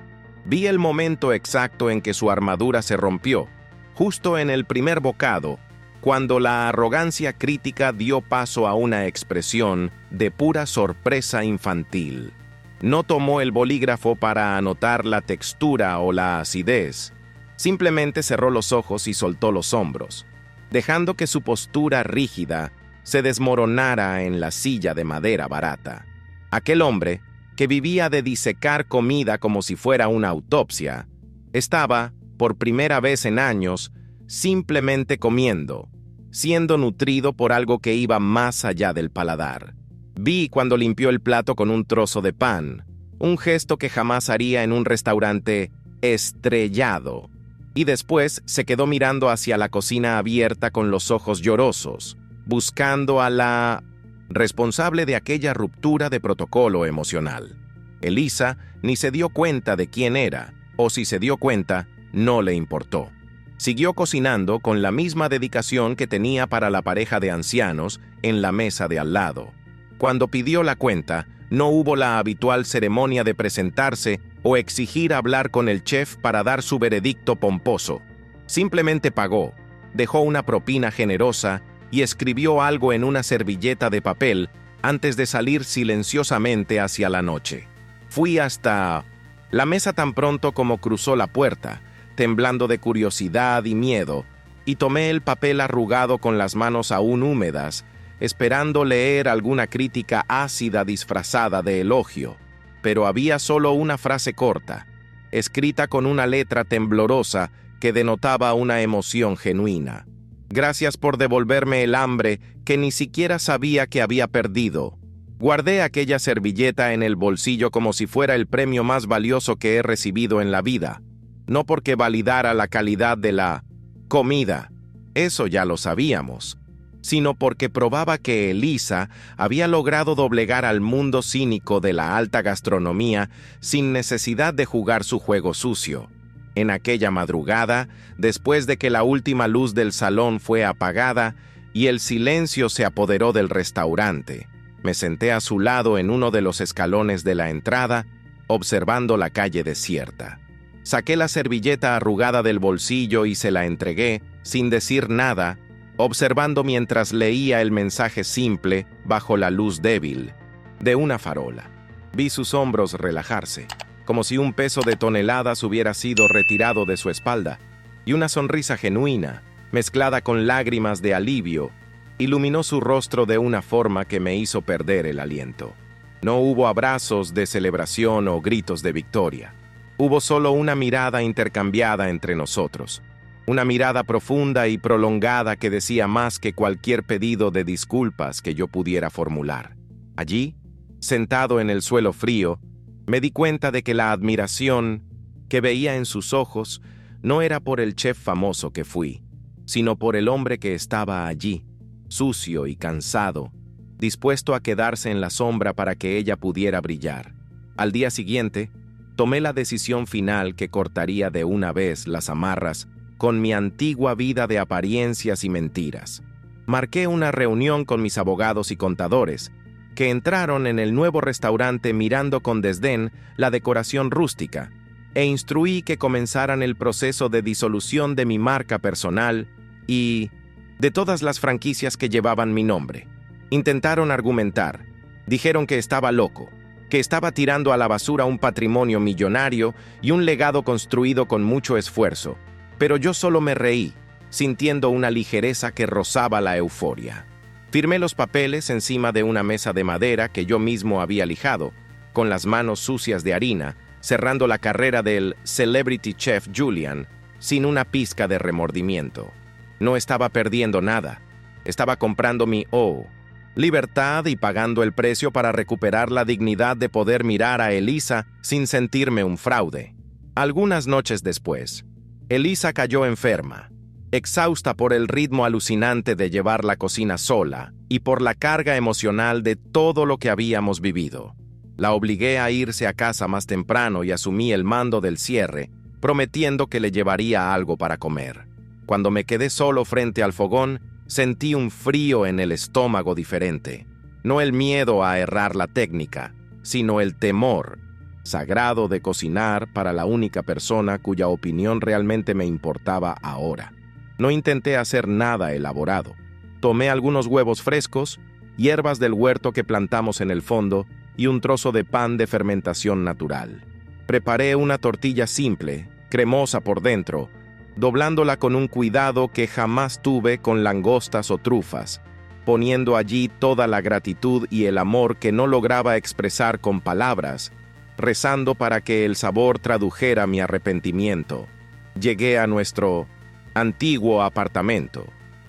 Vi el momento exacto en que su armadura se rompió, justo en el primer bocado, cuando la arrogancia crítica dio paso a una expresión de pura sorpresa infantil. No tomó el bolígrafo para anotar la textura o la acidez. Simplemente cerró los ojos y soltó los hombros, dejando que su postura rígida se desmoronara en la silla de madera barata. Aquel hombre, que vivía de disecar comida como si fuera una autopsia, estaba, por primera vez en años, simplemente comiendo, siendo nutrido por algo que iba más allá del paladar. Vi cuando limpió el plato con un trozo de pan, un gesto que jamás haría en un restaurante estrellado, y después se quedó mirando hacia la cocina abierta con los ojos llorosos, buscando a la responsable de aquella ruptura de protocolo emocional. Elisa ni se dio cuenta de quién era, o si se dio cuenta, no le importó. Siguió cocinando con la misma dedicación que tenía para la pareja de ancianos en la mesa de al lado. Cuando pidió la cuenta, no hubo la habitual ceremonia de presentarse o exigir hablar con el chef para dar su veredicto pomposo. Simplemente pagó, dejó una propina generosa y escribió algo en una servilleta de papel antes de salir silenciosamente hacia la noche. Fui hasta la mesa tan pronto como cruzó la puerta, temblando de curiosidad y miedo, y tomé el papel arrugado con las manos aún húmedas, esperando leer alguna crítica ácida disfrazada de elogio. Pero había solo una frase corta, escrita con una letra temblorosa que denotaba una emoción genuina. Gracias por devolverme el hambre que ni siquiera sabía que había perdido. Guardé aquella servilleta en el bolsillo como si fuera el premio más valioso que he recibido en la vida. No porque validara la calidad de la comida, eso ya lo sabíamos, sino porque probaba que Elisa había logrado doblegar al mundo cínico de la alta gastronomía sin necesidad de jugar su juego sucio. En aquella madrugada, después de que la última luz del salón fue apagada y el silencio se apoderó del restaurante, me senté a su lado en uno de los escalones de la entrada, observando la calle desierta. Saqué la servilleta arrugada del bolsillo y se la entregué, sin decir nada, observando mientras leía el mensaje simple bajo la luz débil de una farola. Vi sus hombros relajarse, como si un peso de toneladas hubiera sido retirado de su espalda, y una sonrisa genuina, mezclada con lágrimas de alivio, iluminó su rostro de una forma que me hizo perder el aliento. No hubo abrazos de celebración o gritos de victoria. Hubo solo una mirada intercambiada entre nosotros, Una mirada profunda y prolongada que decía más que cualquier pedido de disculpas que yo pudiera formular. Allí, sentado en el suelo frío, me di cuenta de que la admiración que veía en sus ojos no era por el chef famoso que fui, sino por el hombre que estaba allí, sucio y cansado, dispuesto a quedarse en la sombra para que ella pudiera brillar. Al día siguiente, tomé la decisión final que cortaría de una vez las amarras con mi antigua vida de apariencias y mentiras. Marqué una reunión con mis abogados y contadores, que entraron en el nuevo restaurante mirando con desdén la decoración rústica, e instruí que comenzaran el proceso de disolución de mi marca personal y de todas las franquicias que llevaban mi nombre. Intentaron argumentar. Dijeron que estaba loco, que estaba tirando a la basura un patrimonio millonario y un legado construido con mucho esfuerzo, pero yo solo me reí, sintiendo una ligereza que rozaba la euforia. Firmé los papeles encima de una mesa de madera que yo mismo había lijado, con las manos sucias de harina, cerrando la carrera del Celebrity Chef Julian, sin una pizca de remordimiento. No estaba perdiendo nada. Estaba comprando mi libertad y pagando el precio para recuperar la dignidad de poder mirar a Elisa sin sentirme un fraude. Algunas noches después, Elisa cayó enferma, exhausta por el ritmo alucinante de llevar la cocina sola y por la carga emocional de todo lo que habíamos vivido. La obligué a irse a casa más temprano y asumí el mando del cierre, prometiendo que le llevaría algo para comer. Cuando me quedé solo frente al fogón, sentí un frío en el estómago diferente. No el miedo a errar la técnica, sino el temor sagrado de cocinar para la única persona cuya opinión realmente me importaba ahora. No intenté hacer nada elaborado. Tomé algunos huevos frescos, hierbas del huerto que plantamos en el fondo y un trozo de pan de fermentación natural. Preparé una tortilla simple, cremosa por dentro, doblándola con un cuidado que jamás tuve con langostas o trufas, poniendo allí toda la gratitud y el amor que no lograba expresar con palabras, rezando para que el sabor tradujera mi arrepentimiento. Llegué a nuestro antiguo apartamento,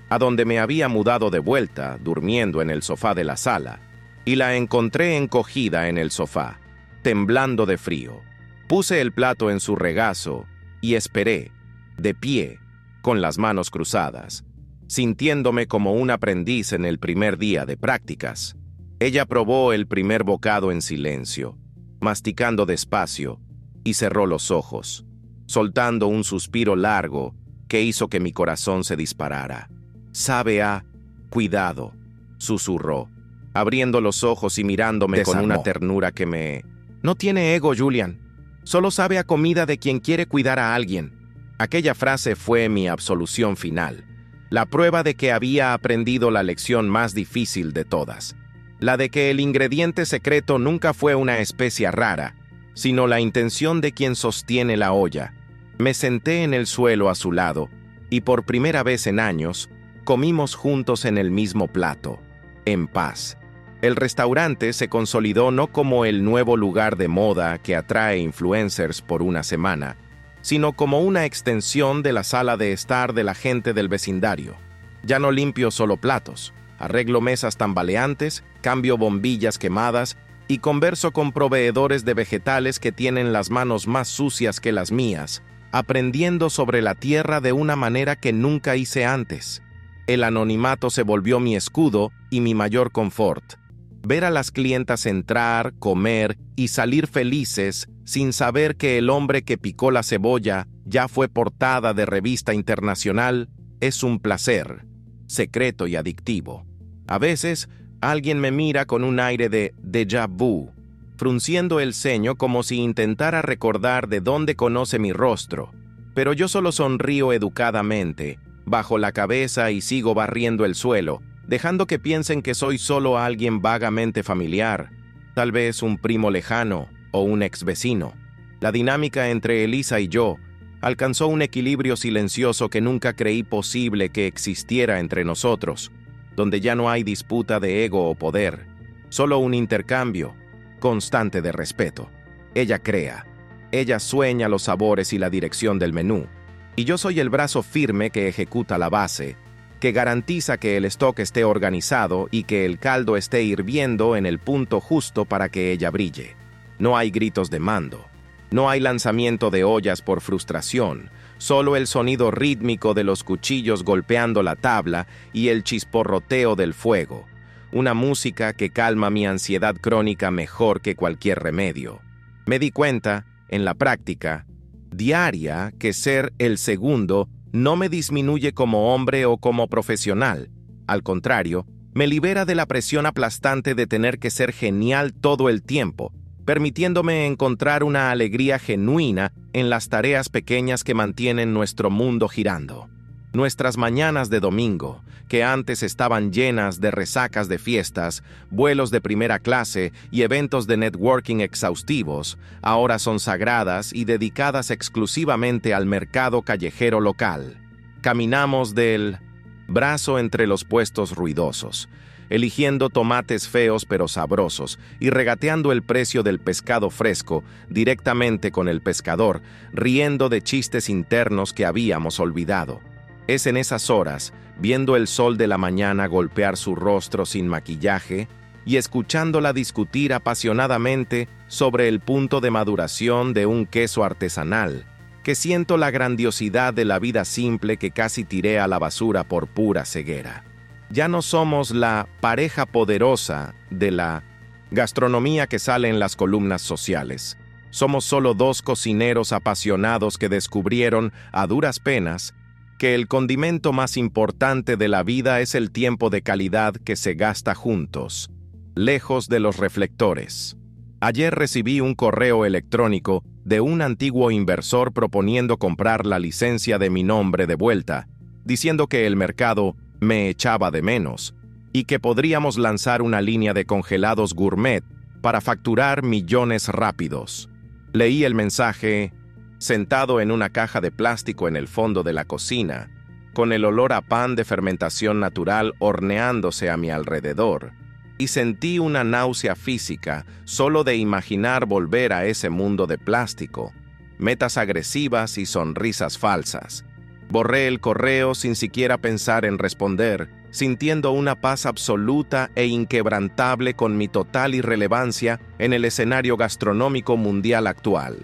a donde me había mudado de vuelta, durmiendo en el sofá de la sala, y la encontré encogida en el sofá, temblando de frío. Puse el plato en su regazo y esperé, de pie, con las manos cruzadas, sintiéndome como un aprendiz en el primer día de prácticas. Ella probó el primer bocado en silencio, masticando despacio, y cerró los ojos, soltando un suspiro largo que hizo que mi corazón se disparara. «Sabe a cuidado», susurró, abriendo los ojos y mirándome Desarmó. con una ternura que me... «No tiene ego, Julian. Solo sabe a comida de quien quiere cuidar a alguien». Aquella frase fue mi absolución final, la prueba de que había aprendido la lección más difícil de todas, la de que el ingrediente secreto nunca fue una especia rara, sino la intención de quien sostiene la olla. Me senté en el suelo a su lado, y por primera vez en años, comimos juntos en el mismo plato, en paz. El restaurante se consolidó no como el nuevo lugar de moda que atrae influencers por una semana, sino como una extensión de la sala de estar de la gente del vecindario. Ya no limpio solo platos, arreglo mesas tambaleantes, cambio bombillas quemadas y converso con proveedores de vegetales que tienen las manos más sucias que las mías, aprendiendo sobre la tierra de una manera que nunca hice antes. El anonimato se volvió mi escudo y mi mayor confort. Ver a las clientas entrar, comer y salir felices sin saber que el hombre que picó la cebolla ya fue portada de revista internacional es un placer, secreto y adictivo. A veces, alguien me mira con un aire de déjà vu, frunciendo el ceño como si intentara recordar de dónde conoce mi rostro, pero yo solo sonrío educadamente, bajo la cabeza y sigo barriendo el suelo, dejando que piensen que soy solo alguien vagamente familiar, tal vez un primo lejano o un ex vecino. La dinámica entre Elisa y yo alcanzó un equilibrio silencioso que nunca creí posible que existiera entre nosotros, donde ya no hay disputa de ego o poder, solo un intercambio constante de respeto. Ella crea, ella sueña los sabores y la dirección del menú, Y yo soy el brazo firme que ejecuta la base, que garantiza que el stock esté organizado y que el caldo esté hirviendo en el punto justo para que ella brille. No hay gritos de mando. No hay lanzamiento de ollas por frustración, solo el sonido rítmico de los cuchillos golpeando la tabla y el chisporroteo del fuego. Una música que calma mi ansiedad crónica mejor que cualquier remedio. Me di cuenta, en la práctica diaria, que ser el segundo no me disminuye como hombre o como profesional. Al contrario, me libera de la presión aplastante de tener que ser genial todo el tiempo, permitiéndome encontrar una alegría genuina en las tareas pequeñas que mantienen nuestro mundo girando. Nuestras mañanas de domingo, que antes estaban llenas de resacas de fiestas, vuelos de primera clase y eventos de networking exhaustivos, ahora son sagradas y dedicadas exclusivamente al mercado callejero local. Caminamos del brazo entre los puestos ruidosos, eligiendo tomates feos pero sabrosos y regateando el precio del pescado fresco directamente con el pescador, riendo de chistes internos que habíamos olvidado. Es en esas horas, viendo el sol de la mañana golpear su rostro sin maquillaje y escuchándola discutir apasionadamente sobre el punto de maduración de un queso artesanal, que siento la grandiosidad de la vida simple que casi tiré a la basura por pura ceguera. Ya no somos la pareja poderosa de la gastronomía que sale en las columnas sociales. Somos solo dos cocineros apasionados que descubrieron, a duras penas, que el condimento más importante de la vida es el tiempo de calidad que se gasta juntos, lejos de los reflectores. Ayer recibí un correo electrónico de un antiguo inversor proponiendo comprar la licencia de mi nombre de vuelta, diciendo que el mercado me echaba de menos y que podríamos lanzar una línea de congelados gourmet para facturar millones rápidos. Leí el mensaje sentado en una caja de plástico en el fondo de la cocina, con el olor a pan de fermentación natural horneándose a mi alrededor, y sentí una náusea física solo de imaginar volver a ese mundo de plástico, metas agresivas y sonrisas falsas. Borré el correo sin siquiera pensar en responder, sintiendo una paz absoluta e inquebrantable con mi total irrelevancia en el escenario gastronómico mundial actual.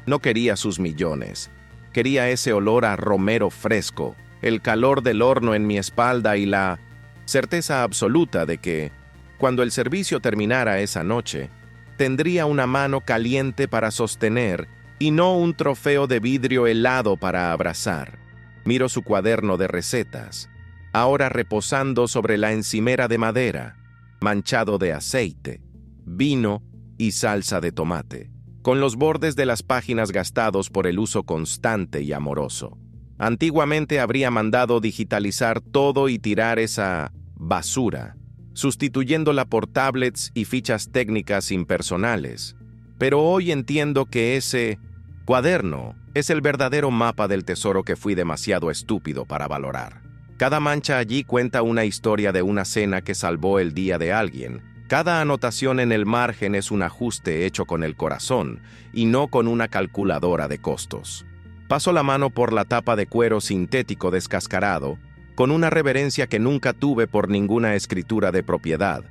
No quería sus millones. Quería ese olor a romero fresco, el calor del horno en mi espalda y la certeza absoluta de que, cuando el servicio terminara esa noche, tendría una mano caliente para sostener y no un trofeo de vidrio helado para abrazar. Miro su cuaderno de recetas, ahora reposando sobre la encimera de madera, manchado de aceite, vino y salsa de tomate, con los bordes de las páginas gastados por el uso constante y amoroso. Antiguamente habría mandado digitalizar todo y tirar esa basura, sustituyéndola por tablets y fichas técnicas impersonales. Pero hoy entiendo que ese cuaderno es el verdadero mapa del tesoro que fui demasiado estúpido para valorar. Cada mancha allí cuenta una historia de una cena que salvó el día de alguien. Cada anotación en el margen es un ajuste hecho con el corazón y no con una calculadora de costos. Paso la mano por la tapa de cuero sintético descascarado, con una reverencia que nunca tuve por ninguna escritura de propiedad,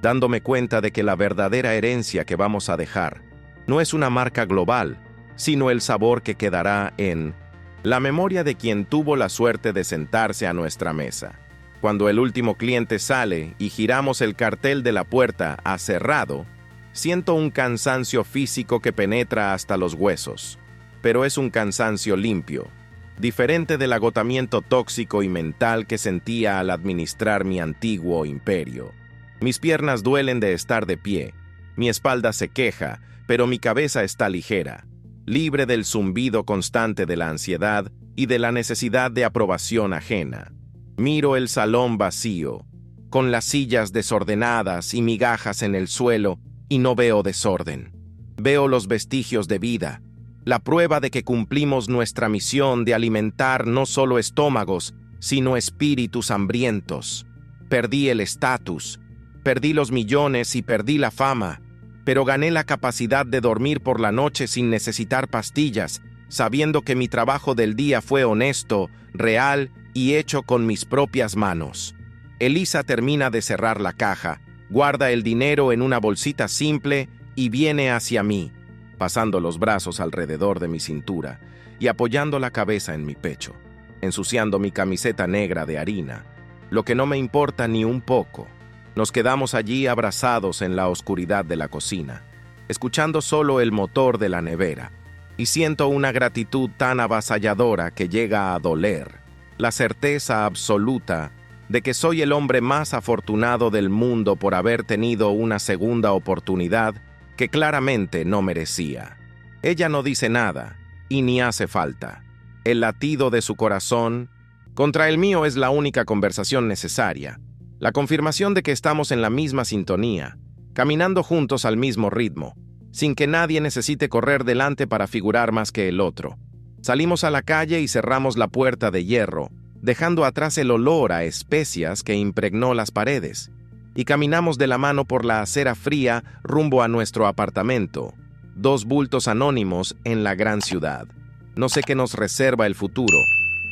dándome cuenta de que la verdadera herencia que vamos a dejar no es una marca global, sino el sabor que quedará en la memoria de quien tuvo la suerte de sentarse a nuestra mesa. Cuando el último cliente sale y giramos el cartel de la puerta a cerrado, siento un cansancio físico que penetra hasta los huesos, pero es un cansancio limpio, diferente del agotamiento tóxico y mental que sentía al administrar mi antiguo imperio. Mis piernas duelen de estar de pie, mi espalda se queja, pero mi cabeza está ligera, libre del zumbido constante de la ansiedad y de la necesidad de aprobación ajena. Miro el salón vacío, con las sillas desordenadas y migajas en el suelo, y no veo desorden. Veo los vestigios de vida, la prueba de que cumplimos nuestra misión de alimentar no solo estómagos, sino espíritus hambrientos. Perdí el estatus, perdí los millones y perdí la fama, pero gané la capacidad de dormir por la noche sin necesitar pastillas, sabiendo que mi trabajo del día fue honesto, real y hecho con mis propias manos. Elisa termina de cerrar la caja, guarda el dinero en una bolsita simple y viene hacia mí, pasando los brazos alrededor de mi cintura y apoyando la cabeza en mi pecho, ensuciando mi camiseta negra de harina, lo que no me importa ni un poco. Nos quedamos allí abrazados en la oscuridad de la cocina, escuchando solo el motor de la nevera, y siento una gratitud tan avasalladora que llega a doler, la certeza absoluta de que soy el hombre más afortunado del mundo por haber tenido una segunda oportunidad que claramente no merecía. Ella no dice nada, y ni hace falta. El latido de su corazón contra el mío es la única conversación necesaria, la confirmación de que estamos en la misma sintonía, caminando juntos al mismo ritmo, sin que nadie necesite correr delante para figurar más que el otro. Salimos a la calle y cerramos la puerta de hierro, dejando atrás el olor a especias que impregnó las paredes, y caminamos de la mano por la acera fría rumbo a nuestro apartamento, 2 bultos anónimos en la gran ciudad. No sé qué nos reserva el futuro,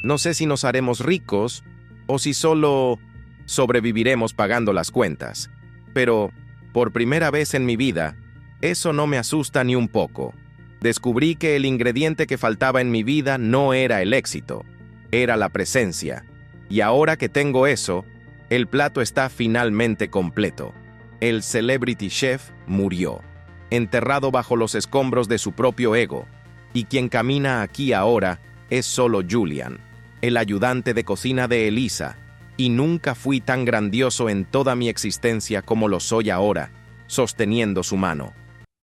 no sé si nos haremos ricos o si solo sobreviviremos pagando las cuentas, pero, por primera vez en mi vida, eso no me asusta ni un poco. Descubrí que el ingrediente que faltaba en mi vida no era el éxito, era la presencia. Y ahora que tengo eso, el plato está finalmente completo. El celebrity chef murió, enterrado bajo los escombros de su propio ego, y quien camina aquí ahora es solo Julian, el ayudante de cocina de Elisa, y nunca fui tan grandioso en toda mi existencia como lo soy ahora, sosteniendo su mano.